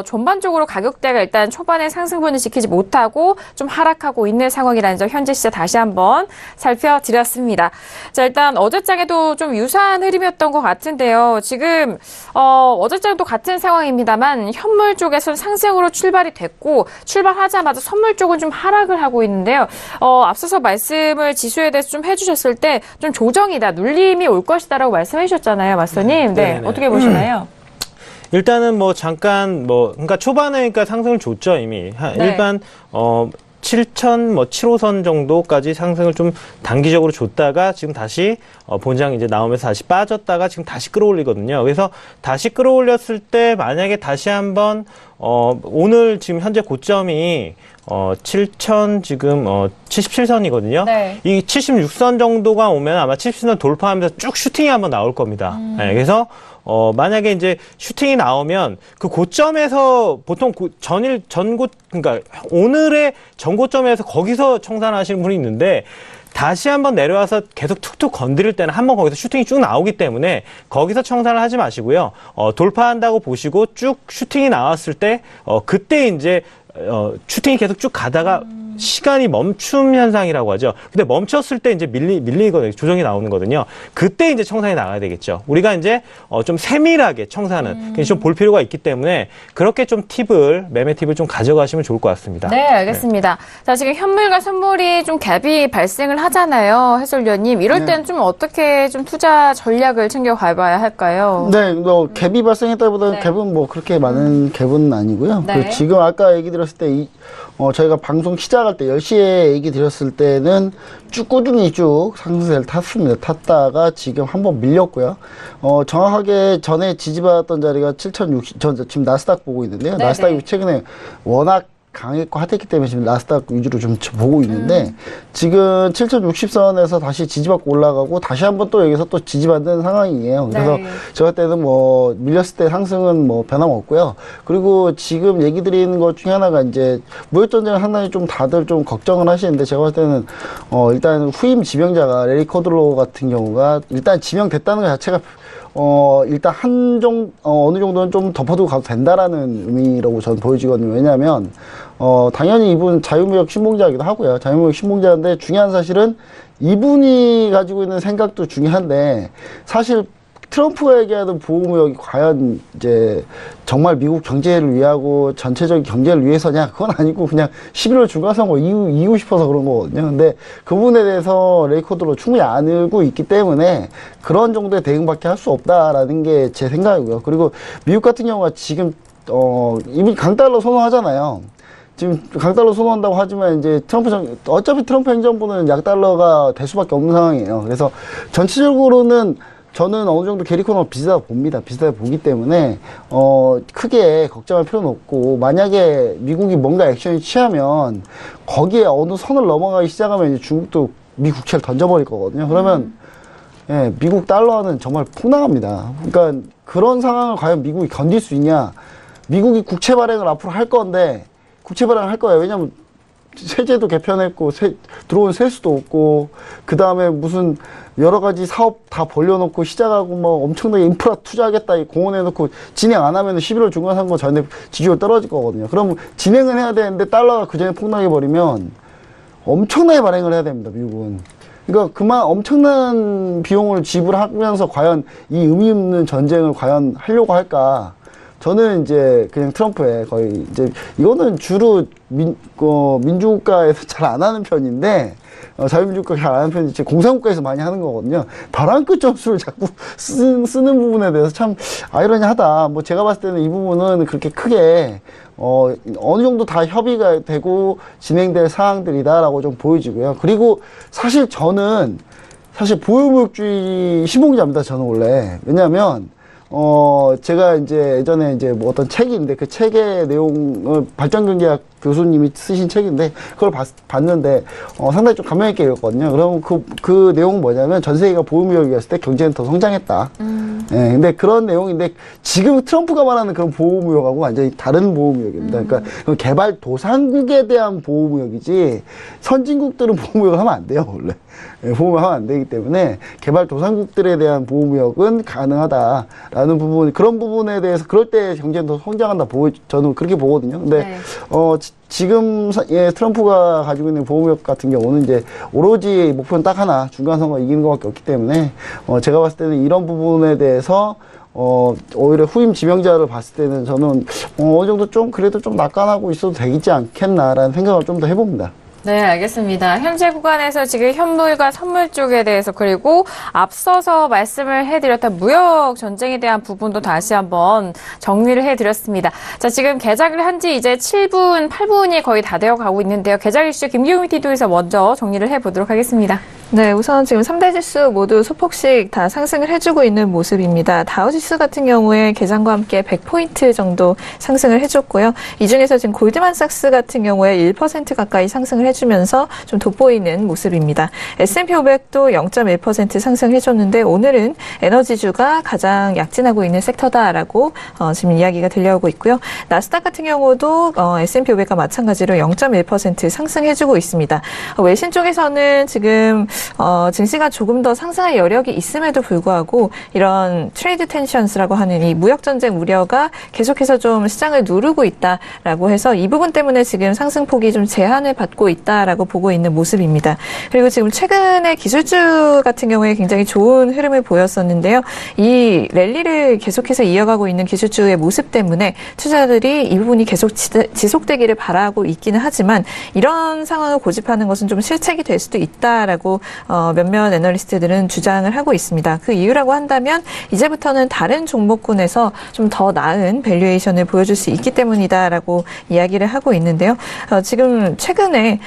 전반적으로 가격대가 일단 초반에 상승분을 지키지 못하고 좀 하락하고 있는 상황이라는 점 현재 시세 다시 한번 살펴드렸습니다. 자, 일단 어제장에도 좀 유사한 흐름이었던 것 같은데요. 지금 어제장도 같은 상황입니다만 현물 쪽에서는 상승으로 출발이 됐고 출발하자마자 선물 쪽은 좀 하락을 하고 있는데요. 앞서서 말씀을 지수에 대해서 좀 해주셨을 때 좀 조정이다, 눌림이 올 것이다라고 말씀해 주셨잖아요, 마스터님. 네, 어떻게 보시나요? 일단은 잠깐 그러니까 초반에 그러니까 상승을 줬죠 이미. 네. 일반 7,007호선 정도까지 상승을 좀 단기적으로 줬다가 지금 다시 본장 이제 나오면서 다시 빠졌다가 지금 다시 끌어올리거든요. 그래서 다시 끌어올렸을 때 만약에 다시 한번 오늘 지금 현재 고점이 7,000 지금 77선이거든요. 네. 이 76선 정도가 오면 아마 77선 돌파하면서 쭉 슈팅이 한번 나올 겁니다. 네, 그래서 만약에 이제 슈팅이 나오면 그 고점에서 보통 그러니까 오늘의 전고점에서 거기서 청산하시는 분이 있는데 다시 한번 내려와서 계속 툭툭 건드릴 때는 한번 거기서 슈팅이 쭉 나오기 때문에 거기서 청산을 하지 마시고요. 돌파한다고 보시고 쭉 슈팅이 나왔을 때 그때 이제 슈팅이 계속 쭉 가다가 시간이 멈춤 현상이라고 하죠. 근데 멈췄을 때 이제 밀리거든요. 조정이 나오는 거거든요. 그때 이제 청산이 나가야 되겠죠. 우리가 이제 좀 세밀하게 청산은 좀 볼 필요가 있기 때문에 그렇게 좀 매매 팁을 좀 가져가시면 좋을 것 같습니다. 네, 알겠습니다. 네. 자, 지금 현물과 선물이 좀 갭이 발생을 하잖아요, 해설위원님. 이럴 때는 좀 어떻게 좀 투자 전략을 챙겨가봐야 할까요? 네, 갭이 발생했다기보다는 갭은 그렇게 많은 갭은 아니고요. 네. 지금 아까 얘기 드렸을 때 저희가 방송 시작할 때 10시에 얘기 드렸을 때는 꾸준히 상승세를 탔다가 지금 한번 밀렸고요. 정확하게 전에 지지받았던 자리가 7,060, 지금 나스닥 보고 있는데요. 네네. 나스닥이 최근에 워낙 강했고 핫했기 때문에 지금 나스닥 위주로 좀 보고 있는데 지금 7,060선에서 다시 지지받고 올라가고 다시 한번 또 여기서 또 지지받는 상황이에요. 그래서 저 때는 밀렸을 때 상승은 변함없고요. 그리고 지금 얘기 드리는 것 중에 하나가 이제 무역전쟁을 상당히 좀 다들 좀 걱정을 하시는데 제가 봤을 때는 일단 후임 지명자가 레리 코들로 같은 경우가 일단 지명됐다는 것 자체가 일단 어느 정도는 좀 덮어두고 가도 된다라는 의미라고 저는 보여지거든요. 왜냐하면, 당연히 이분 자유무역 신봉자이기도 하고요. 자유무역 신봉자인데 중요한 사실은 이분이 가지고 있는 생각도 중요한데, 사실 트럼프가 얘기하던 보호무역이 과연 이제 정말 미국 경제를 위하고 전체적인 경제를 위해서냐? 그건 아니고 그냥 11월 중간선거 이기고 싶어서 그런 거거든요. 근데 그 부분에 대해서 레이코드로 충분히 알고 있기 때문에 그런 정도의 대응밖에 할 수 없다라는 게 제 생각이고요. 그리고 미국 같은 경우가 지금 이미 강달러 선호하잖아요. 지금 강달러 선호한다고 하지만 이제 어차피 트럼프 행정부는 약달러가 될 수밖에 없는 상황이에요. 그래서 전체적으로는 저는 어느 정도 게리 코너가 비슷하다고 봅니다. 비슷하게 보기 때문에 크게 걱정할 필요는 없고, 만약에 미국이 뭔가 액션을 취하면 거기에 어느 선을 넘어가기 시작하면 이제 중국도 미 국채를 던져버릴 거거든요. 그러면 예, 미국 달러는 정말 폭락합니다. 그러니까 그런 상황을 과연 미국이 견딜 수 있냐? 미국이 국채 발행을 앞으로 할 건데, 국채 발행을 할 거예요. 왜냐면 세제도 개편했고, 들어온 세수도 없고, 그 다음에 무슨 여러 가지 사업 다 벌려놓고 시작하고 뭐 엄청나게 인프라 투자하겠다 공언해놓고 진행 안 하면 11월 중간 선거 전에 지지율 떨어질 거거든요. 그럼 진행은 해야 되는데 달러가 그 전에 폭락해버리면 엄청나게 발행을 해야 됩니다, 미국은. 그러니까 그만 엄청난 비용을 지불하면서 과연 이 의미 없는 전쟁을 과연 하려고 할까? 저는 이제 그냥 트럼프의 거의 이제 이거는 주로 민주국가에서 잘 안 하는 편인데, 자유민주국가 잘 안 하는 편인데 공산국가에서 많이 하는 거거든요. 벼랑 끝 점수를 자꾸 쓰는 부분에 대해서 참 아이러니하다. 뭐 제가 봤을 때는 이 부분은 그렇게 크게 어느 정도 다 협의가 되고 진행될 사항들이다라고 좀 보여지고요. 그리고 사실 저는 보호무역주의 신봉자입니다. 저는 원래. 왜냐하면 제가 이제 예전에 이제 뭐 어떤 책인데 그 책의 내용을 발전경제학 교수님이 쓰신 책인데 그걸 봤는데 상당히 좀 감명 있게 읽었거든요. 그럼 그 내용은 뭐냐면 전 세계가 보호무역이었을 때 경제는 더 성장했다. 예, 근데 그런 내용인데 지금 트럼프가 말하는 그런 보호무역하고 완전히 다른 보호무역입니다. 그러니까 개발도상국에 대한 보호무역이지 선진국들은 보호무역을 하면 안 돼요, 원래. 예, 보호무역 하면 안 되기 때문에 개발도상국들에 대한 보호무역은 가능하다라는 부분, 그런 부분에 대해서 그럴 때 경제는 더 성장한다 저는 그렇게 보거든요. 근데 네. 지금 트럼프가 가지고 있는 보호무역 같은 경우는 이제 오로지 목표는 딱 하나, 중간선거 이기는 것밖에 없기 때문에 제가 봤을 때는 이런 부분에 대해서 오히려 후임 지명자를 봤을 때는 저는 어느 정도 좀 그래도 좀 낙관하고 있어도 되지 않겠나라는 생각을 좀 더 해봅니다. 네, 알겠습니다. 현재 구간에서 지금 현물과 선물 쪽에 대해서 그리고 앞서서 말씀을 해드렸던 무역 전쟁에 대한 부분도 다시 한번 정리를 해드렸습니다. 자, 지금 개장을 한 지 이제 7분, 8분이 거의 다 되어 가고 있는데요. 개장 이슈 김기용 TV에서 먼저 정리를 해보도록 하겠습니다. 네, 우선 지금 3대 지수 모두 소폭씩 다 상승을 해주고 있는 모습입니다. 다우지수 같은 경우에 개장과 함께 100포인트 정도 상승을 해줬고요. 이 중에서 지금 골드만삭스 같은 경우에 1% 가까이 상승을 해주면서 좀 돋보이는 모습입니다. S&P 500도 0.1% 상승해줬는데 오늘은 에너지주가 가장 약진하고 있는 섹터다라고 지금 이야기가 들려오고 있고요. 나스닥 같은 경우도 S&P 500과 마찬가지로 0.1% 상승해주고 있습니다. 외신 쪽에서는 지금 증시가 조금 더 상승할 여력이 있음에도 불구하고 이런 트레이드 텐션스라고 하는 이 무역전쟁 우려가 계속해서 좀 시장을 누르고 있다라고 해서 이 부분 때문에 지금 상승폭이 좀 제한을 받고 있다라고 보고 있는 모습입니다. 그리고 지금 최근에 기술주 같은 경우에 굉장히 좋은 흐름을 보였었는데요. 이 랠리를 계속해서 이어가고 있는 기술주의 모습 때문에 투자자들이 이 부분이 계속 지속되기를 바라고 있기는 하지만 이런 상황을 고집하는 것은 좀 실책이 될 수도 있다라고 몇몇 애널리스트들은 주장을 하고 있습니다. 그 이유라고 한다면 이제부터는 다른 종목군에서 좀 더 나은 밸류에이션을 보여줄 수 있기 때문이다라고 이야기를 하고 있는데요. 지금 최근에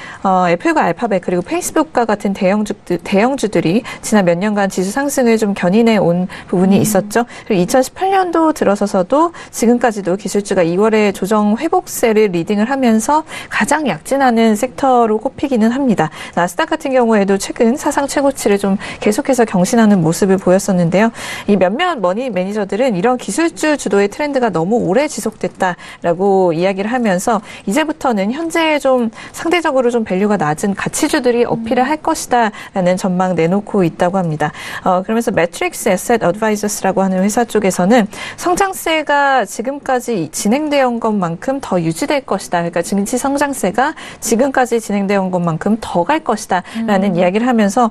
애플과 알파벳 그리고 페이스북과 같은 대형주들이 지난 몇 년간 지수 상승을 좀 견인해 온 부분이 있었죠. 그리고 2018년도 들어서서도 지금까지도 기술주가 2월에 조정 회복세를 리딩을 하면서 가장 약진하는 섹터로 꼽히기는 합니다. 나스닥 같은 경우에도 최근 사상 최고치를 좀 계속해서 경신하는 모습을 보였었는데요. 이 몇몇 머니 매니저들은 이런 기술주 주도의 트렌드가 너무 오래 지속됐다라고 이야기를 하면서 이제부터는 현재 좀 상대적으로 좀 밸류가 낮은 가치주들이 어필을 할 것이다라는 전망 내놓고 있다고 합니다. 그러면서 매트릭스 에셋 어드바이저스라고 하는 회사 쪽에서는 성장세가 지금까지 진행되어 온 것만큼 더 유지될 것이다. 그러니까 증시 성장세가 지금까지 진행되어 온 것만큼 더 갈 것이다라는 이야기를 하면서 하면서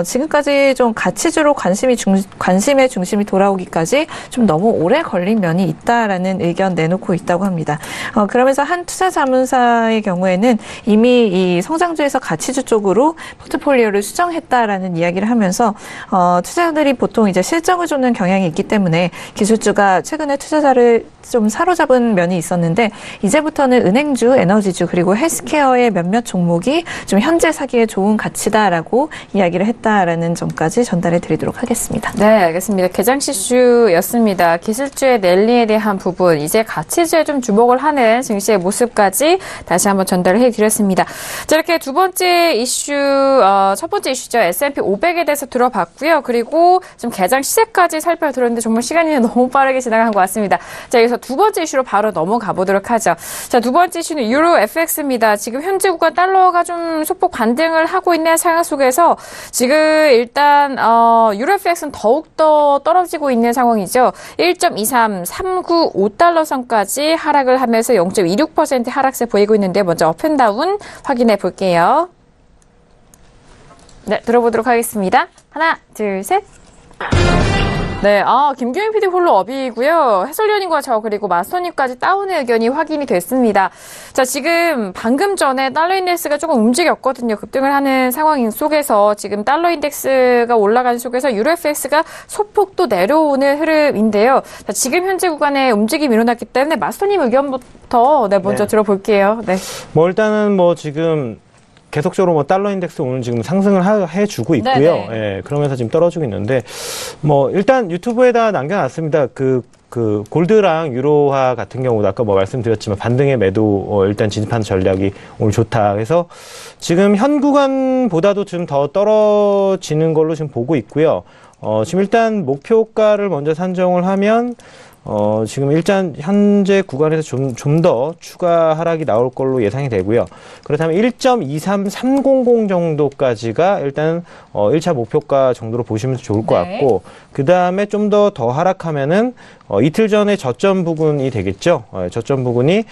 지금까지 좀 가치주로 관심의 중심이 돌아오기까지 좀 너무 오래 걸린 면이 있다라는 의견 내놓고 있다고 합니다. 그러면서 한 투자자문사의 경우에는 이미 이 성장주에서 가치주 쪽으로 포트폴리오를 수정했다라는 이야기를 하면서 투자자들이 보통 이제 실적을 쫓는 경향이 있기 때문에 기술주가 최근에 투자자를 좀 사로잡은 면이 있었는데 이제부터는 은행주, 에너지주 그리고 헬스케어의 몇몇 종목이 좀 현재 사기에 좋은 가치다라고 이야기를 했다라는 점까지 전달해 드리도록 하겠습니다. 네, 알겠습니다. 개장시슈였습니다. 기술주의 랠리에 대한 부분, 이제 가치주에 좀 주목을 하는 증시의 모습까지 다시 한번 전달을 해드렸습니다. 자, 이렇게 두 번째 이슈, 첫 번째 이슈죠. S&P 500에 대해서 들어봤고요. 그리고 좀 개장 시세까지 살펴드렸는데 정말 시간이 너무 빠르게 지나간 것 같습니다. 자, 여기서 두 번째 이슈로 바로 넘어가 보도록 하죠. 자, 두 번째 이슈는 유로 FX입니다. 지금 현재 구간 달러가 좀 소폭 반등을 하고 있는 상황 속에서 지금 일단 유로 FX는 더욱더 떨어지고 있는 상황이죠. 1.23395달러 선까지 하락을 하면서 0.26% 하락세 보이고 있는데 먼저 업앤다운 확인해 볼게요. 네, 들어보도록 하겠습니다. 하나, 둘, 셋. 네, 김규현 PD 홀로 업이고요. 해설위원님과 저 그리고 마스터님까지 다운의 의견이 확인이 됐습니다. 자, 지금 방금 전에 달러 인덱스가 조금 움직였거든요. 급등을 하는 상황 속에서 지금 달러 인덱스가 올라가는 속에서 유로 FX가 소폭 또 내려오는 흐름인데요. 자, 지금 현재 구간에 움직임이 일어났기 때문에 마스터님 의견부터 먼저 들어볼게요. 네. 일단은 지금 계속적으로 달러 인덱스 오늘 지금 상승을 해주고 있고요. 예, 그러면서 지금 떨어지고 있는데, 일단 유튜브에다 남겨놨습니다. 골드랑 유로화 같은 경우도 아까 말씀드렸지만 반등의 매도, 일단 진입하는 전략이 오늘 좋다. 그래서 지금 현 구간보다도 좀 더 떨어지는 걸로 지금 보고 있고요. 지금 일단 목표가를 먼저 산정을 하면, 지금 일단 현재 구간에서 좀 더 추가 하락이 나올 걸로 예상이 되고요. 그렇다면 1.23300 정도까지가 일단 1차 목표가 정도로 보시면 좋을 것 같고, 그 다음에 좀 더 하락하면은 이틀 전에 저점 부근이 되겠죠. 저점 부근이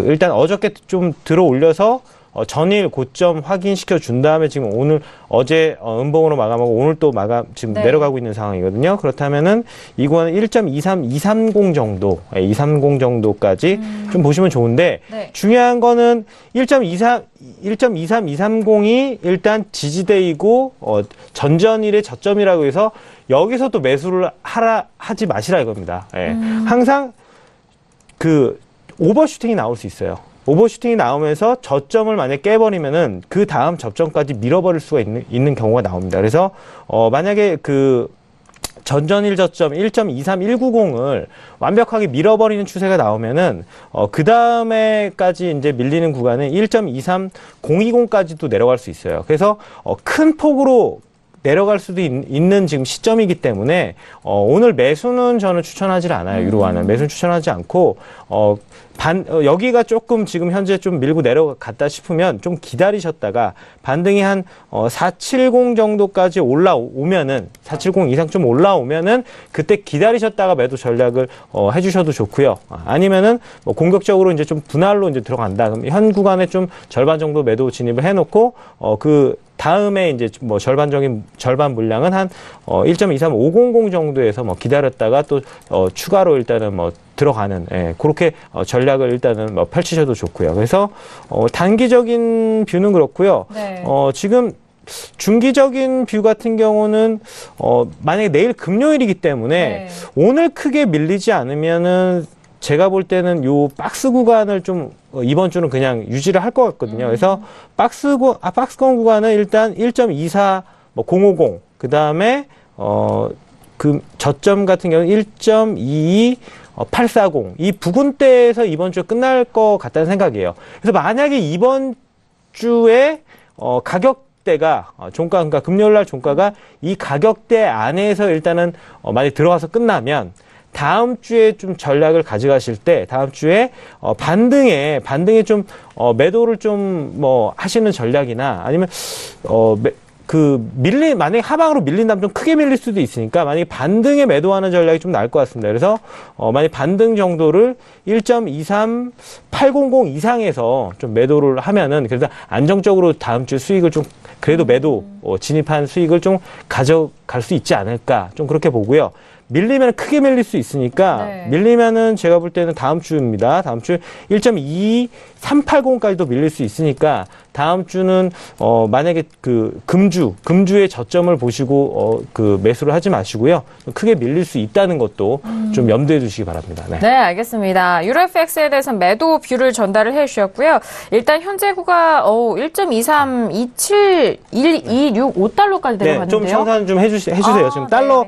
일단 어저께 좀 들어 올려서 전일 고점 확인시켜 준 다음에 지금 어제 음봉으로 마감하고 오늘 또 지금 내려가고 있는 상황이거든요. 그렇다면은 이 구간은 1.23230 정도, 230 정도까지 좀 보시면 좋은데, 중요한 거는 1.23230이 일단 지지대이고, 전전일의 저점이라고 해서 여기서 또 매수를 하지 마시라 이겁니다. 항상 오버슈팅이 나올 수 있어요. 오버슈팅이 나오면서 저점을 만약에 깨버리면은 그 다음 저점까지 밀어버릴 수가 있는 경우가 나옵니다. 그래서 만약에 전전일 저점 1.23190을 완벽하게 밀어버리는 추세가 나오면은 그 다음에까지 이제 밀리는 구간은 1.23020까지도 내려갈 수 있어요. 그래서 큰 폭으로 내려갈 수도 있는 지금 시점이기 때문에 오늘 매수는 저는 추천하지 않아요. 유로화는 매수는 추천하지 않고 여기가 조금 지금 현재 좀 밀고 내려갔다 싶으면 좀 기다리셨다가 반등이 한 470 정도까지 올라오면은 470 이상 좀 올라오면은 그때 기다리셨다가 매도 전략을 해주셔도 좋고요. 아니면은 공격적으로 이제 좀 분할로 이제 들어간다. 그럼 현 구간에 좀 절반 정도 매도 진입을 해놓고 다음에 이제 절반 물량은 한 1.23500 정도에서 기다렸다가 또 추가로 일단은 들어가는 그렇게 전략을 일단은 펼치셔도 좋고요. 그래서 단기적인 뷰는 그렇고요. 지금 중기적인 뷰 같은 경우는 만약에 내일 금요일이기 때문에 오늘 크게 밀리지 않으면은 제가 볼 때는 요 박스 구간을 좀 이번 주는 그냥 유지를 할 것 같거든요. 그래서 박스권 구간은 일단 1.24050 그 다음에 저점 같은 경우는 1.22840 이 부근대에서 이번 주 끝날 것 같다는 생각이에요. 그래서 만약에 이번 주에 가격대가 그러니까 금요일날 종가가 이 가격대 안에서 일단은 만약 들어가서 끝나면 다음 주에 좀 전략을 가져가실 때 다음 주에 반등에 좀 매도를 좀 하시는 전략이나 아니면 만약에 하방으로 밀린다면 좀 크게 밀릴 수도 있으니까, 만약에 반등에 매도하는 전략이 좀 나을 것 같습니다. 그래서, 만약에 반등 정도를 1.23800 이상에서 좀 매도를 하면은, 그래서 안정적으로 다음 주 수익을 좀, 그래도 매도, 진입한 수익을 좀 가져갈 수 있지 않을까, 좀 그렇게 보고요. 밀리면 크게 밀릴 수 있으니까, 네. 밀리면은 제가 볼 때는 다음 주입니다. 다음 주 1.2380까지도 밀릴 수 있으니까, 다음 주는 만약에 금주의 저점을 보시고 매수를 하지 마시고요. 크게 밀릴 수 있다는 것도 좀 염두에 두시기 바랍니다. 네. 네, 알겠습니다. 유로FX에 대해서는 매도 뷰를 전달을 해주셨고요. 일단 현재구가 1.2327126.5달러까지 내려갔는데요. 좀 청산 좀 해주세요. 지금 달러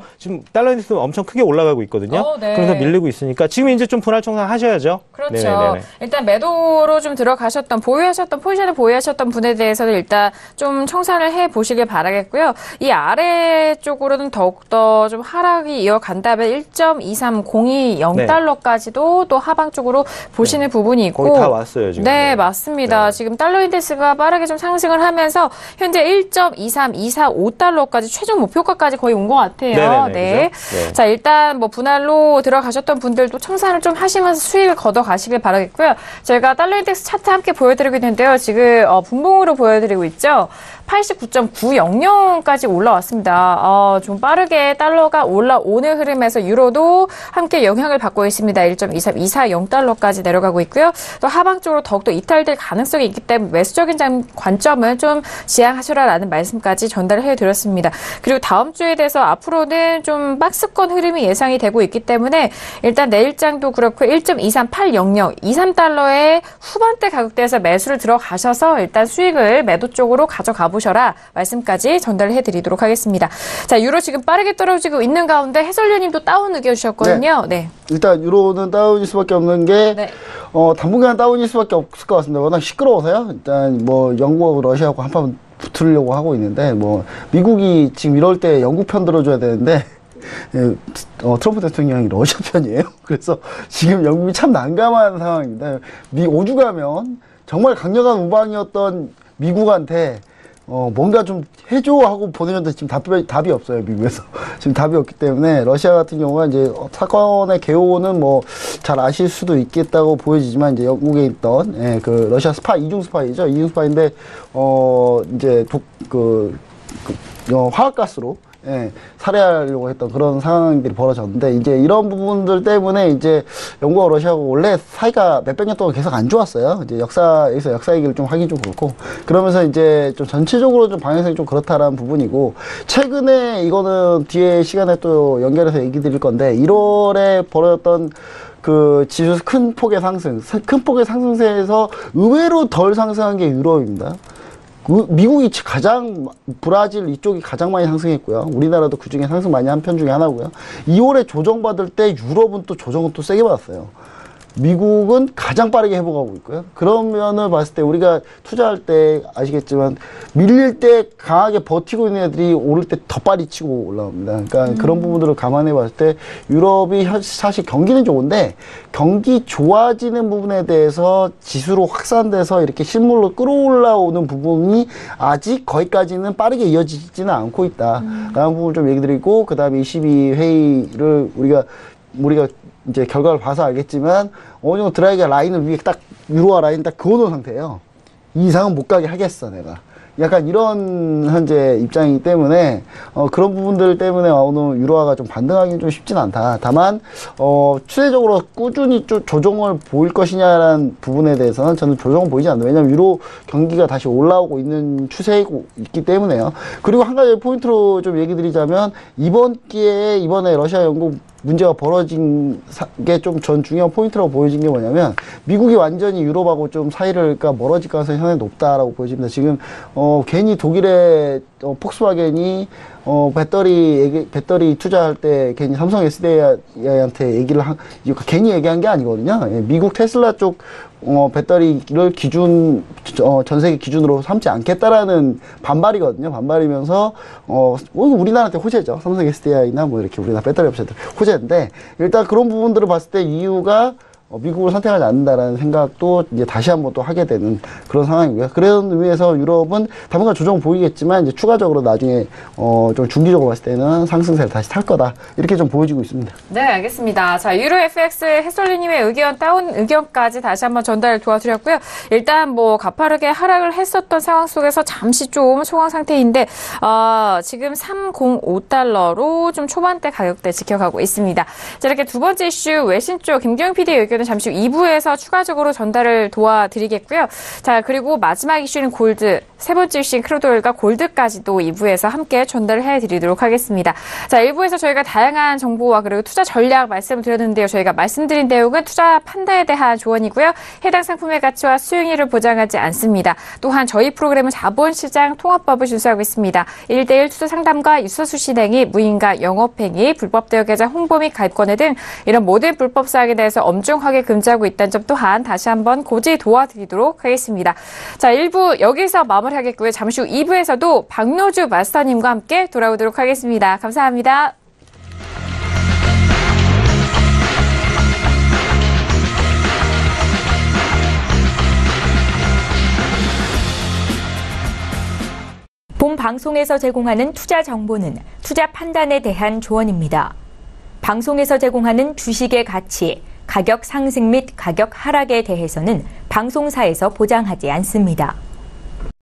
인덱스 엄청 크게 올라가고 있거든요. 네. 그래서 밀리고 있으니까 지금 이제 좀 분할 청산 하셔야죠. 그렇죠. 네네네네. 일단 매도로 좀 들어가셨던 포지션을 보유하셨던 분에 대해서는 일단 좀 청산을 해 보시길 바라겠고요. 이 아래쪽으로는 더욱더 좀 하락이 이어간다면 1.23020달러까지도 또 하방 쪽으로 보시는 부분이 있고. 거의 다 왔어요, 지금. 네, 맞습니다. 네. 지금 달러 인덱스가 빠르게 좀 상승을 하면서 현재 1.23245달러까지 최종 목표가까지 거의 온 것 같아요. 네네네, 네. 그죠? 네. 자, 일단 분할로 들어가셨던 분들도 청산을 좀 하시면서 수익을 걷어 가시길 바라겠고요. 저희가 달러 인덱스 차트 함께 보여드리고 있는데요. 지금 분봉으로 보여드리고 있죠. 89.900까지 올라왔습니다. 좀 빠르게 달러가 올라오는 흐름에서 유로도 함께 영향을 받고 있습니다. 1.23240달러까지 내려가고 있고요. 또 하방 쪽으로 더욱더 이탈될 가능성이 있기 때문에 매수적인 관점은 좀 지양하셔라라는 말씀까지 전달을 해드렸습니다. 그리고 다음 주에 대해서 앞으로는 좀 박스권 흐름이 예상이 되고 있기 때문에 일단 내일장도 그렇고 1.23800, 23달러의 후반대 가격대에서 매수를 들어가셔서 일단 수익을 매도 쪽으로 가져가 보셔라 말씀까지 전달을 해드리도록 하겠습니다. 자, 유로 지금 빠르게 떨어지고 있는 가운데 해설위원님도 다운 의견 주셨거든요. 네. 일단 유로는 다운일 수밖에 없는 게 네. 당분간 다운일 수밖에 없을 것 같습니다. 워낙 시끄러워서요. 일단 뭐 영국하고 러시아하고 한판 붙으려고 하고 있는데 뭐 미국이 지금 이럴 때 영국 편 들어줘야 되는데 트럼프 대통령이 러시아 편이에요. 그래서 지금 영국이 참 난감한 상황입니다. 오죽하면 정말 강력한 우방이었던 미국한테 뭔가 좀 해줘 하고 보내는데 지금 답이 없어요, 미국에서. 지금 답이 없기 때문에 러시아 같은 경우가 이제 사건의 개요는 뭐 잘 아실 수도 있겠다고 보여지지만 이제 영국에 있던 그 러시아 이중 스파이죠. 이중 스파이인데 이제 화학가스로 살해하려고 했던 그런 상황들이 벌어졌는데, 이제 이런 부분들 때문에 이제 영국과 러시아가 원래 사이가 몇백 년 동안 계속 안 좋았어요. 이제 여기서 역사 얘기를 좀 하긴 좀 그렇고, 그러면서 이제 좀 전체적으로 좀 방향성이 좀 그렇다라는 부분이고, 최근에 이거는 뒤에 시간에 또 연결해서 얘기 드릴 건데, 1월에 벌어졌던 그 지수 큰 폭의 상승세에서 의외로 덜 상승한 게 유럽입니다. 미국이 브라질 이쪽이 가장 많이 상승했고요. 우리나라도 그 중에 상승 많이 한 편 중에 하나고요. 2월에 조정받을 때 유럽은 또 조정은 또 세게 받았어요. 미국은 가장 빠르게 회복하고 있고요. 그런 면을 봤을 때 우리가 투자할 때 아시겠지만 밀릴 때 강하게 버티고 있는 애들이 오를 때 더 빨리 치고 올라옵니다. 그러니까 그런 부분들을 감안해 봤을 때 유럽이 사실 경기는 좋은데 경기 좋아지는 부분에 대해서 지수로 확산돼서 이렇게 실물로 끌어올라오는 부분이 아직 거기까지는 빠르게 이어지지는 않고 있다라는 부분을 좀 얘기 드리고, 그 다음에 22회의를 우리가 이제 결과를 봐서 알겠지만 어느 정도 드라이가 라인을 위에 딱 유로화 라인 딱 그어놓은 상태예요. 이 이상은 못 가게 하겠어 내가. 약간 이런 현재 입장이기 때문에 그런 부분들 때문에 오늘 유로화가 좀 반등하기는 좀 쉽진 않다. 다만 추세적으로 꾸준히 조정을 보일 것이냐라는 부분에 대해서는 저는 조정은 보이지 않는다. 왜냐하면 유로 경기가 다시 올라오고 있는 추세이고 있기 때문에요. 그리고 한 가지 포인트로 좀 얘기 드리자면, 이번 기회에 이번에 러시아 영국 문제가 벌어진 게 좀 전 중요한 포인트라고 보여진 게 뭐냐면, 미국이 완전히 유럽하고 좀 사이가 멀어질 가능성이 상당히 높다라고 보여집니다. 지금 괜히 독일의 폭스바겐이 배터리 투자할 때 괜히 삼성 SDI한테 얘기를 괜히 얘기한 게 아니거든요. 미국 테슬라 쪽 배터리를 전 세계 기준으로 삼지 않겠다라는 반발이거든요. 반발이면서 우리나라한테 호재죠. 삼성 SDI나 뭐 이렇게 우리나라 배터리 업체들 호재인데, 일단 그런 부분들을 봤을 때 이유가 미국을 선택하지 않는다라는 생각도 이제 다시 한번 또 하게 되는 그런 상황이고요. 그런 의미에서 유럽은 당분간 조정 보이겠지만 이제 추가적으로 나중에 좀 중기적으로 봤을 때는 상승세를 다시 탈 거다 이렇게 좀 보여지고 있습니다. 네, 알겠습니다. 자, 유로 FX 해솔리님의 의견 따온 의견까지 다시 한번 전달 도와드렸고요. 일단 뭐 가파르게 하락을 했었던 상황 속에서 잠시 좀 소강 상태인데 지금 305달러로 좀 초반대 가격대 지켜가고 있습니다. 자, 이렇게 두 번째 이슈 외신 쪽 김경영 PD의 의견은 잠시 후 2부에서 추가적으로 전달을 도와드리겠고요. 자, 그리고 마지막 이슈는 골드, 세 번째 이슈인 크루드오일과 골드까지도 2부에서 함께 전달을 해드리도록 하겠습니다. 자, 1부에서 저희가 다양한 정보와 그리고 투자 전략 말씀드렸는데요. 저희가 말씀드린 내용은 투자 판단에 대한 조언이고요. 해당 상품의 가치와 수익률을 보장하지 않습니다. 또한 저희 프로그램은 자본시장 통합법을 준수하고 있습니다. 1대1 투자 상담과 유서 수시 행위, 무인가 영업행위, 불법 대여 계좌 홍보 및 가입권회 등 이런 모든 불법 사항에 대해서 엄중하게 금지하고 있다는 점 또한 다시 한번 고지 도와드리도록 하겠습니다. 자, 1부 여기서 마무리하겠고요. 잠시 후 2부에서도 박노주 마스터님과 함께 돌아오도록 하겠습니다. 감사합니다. 본 방송에서 제공하는 투자 정보는 투자 판단에 대한 조언입니다. 방송에서 제공하는 주식의 가치, 가격 상승 및 가격 하락에 대해서는 방송사에서 보장하지 않습니다.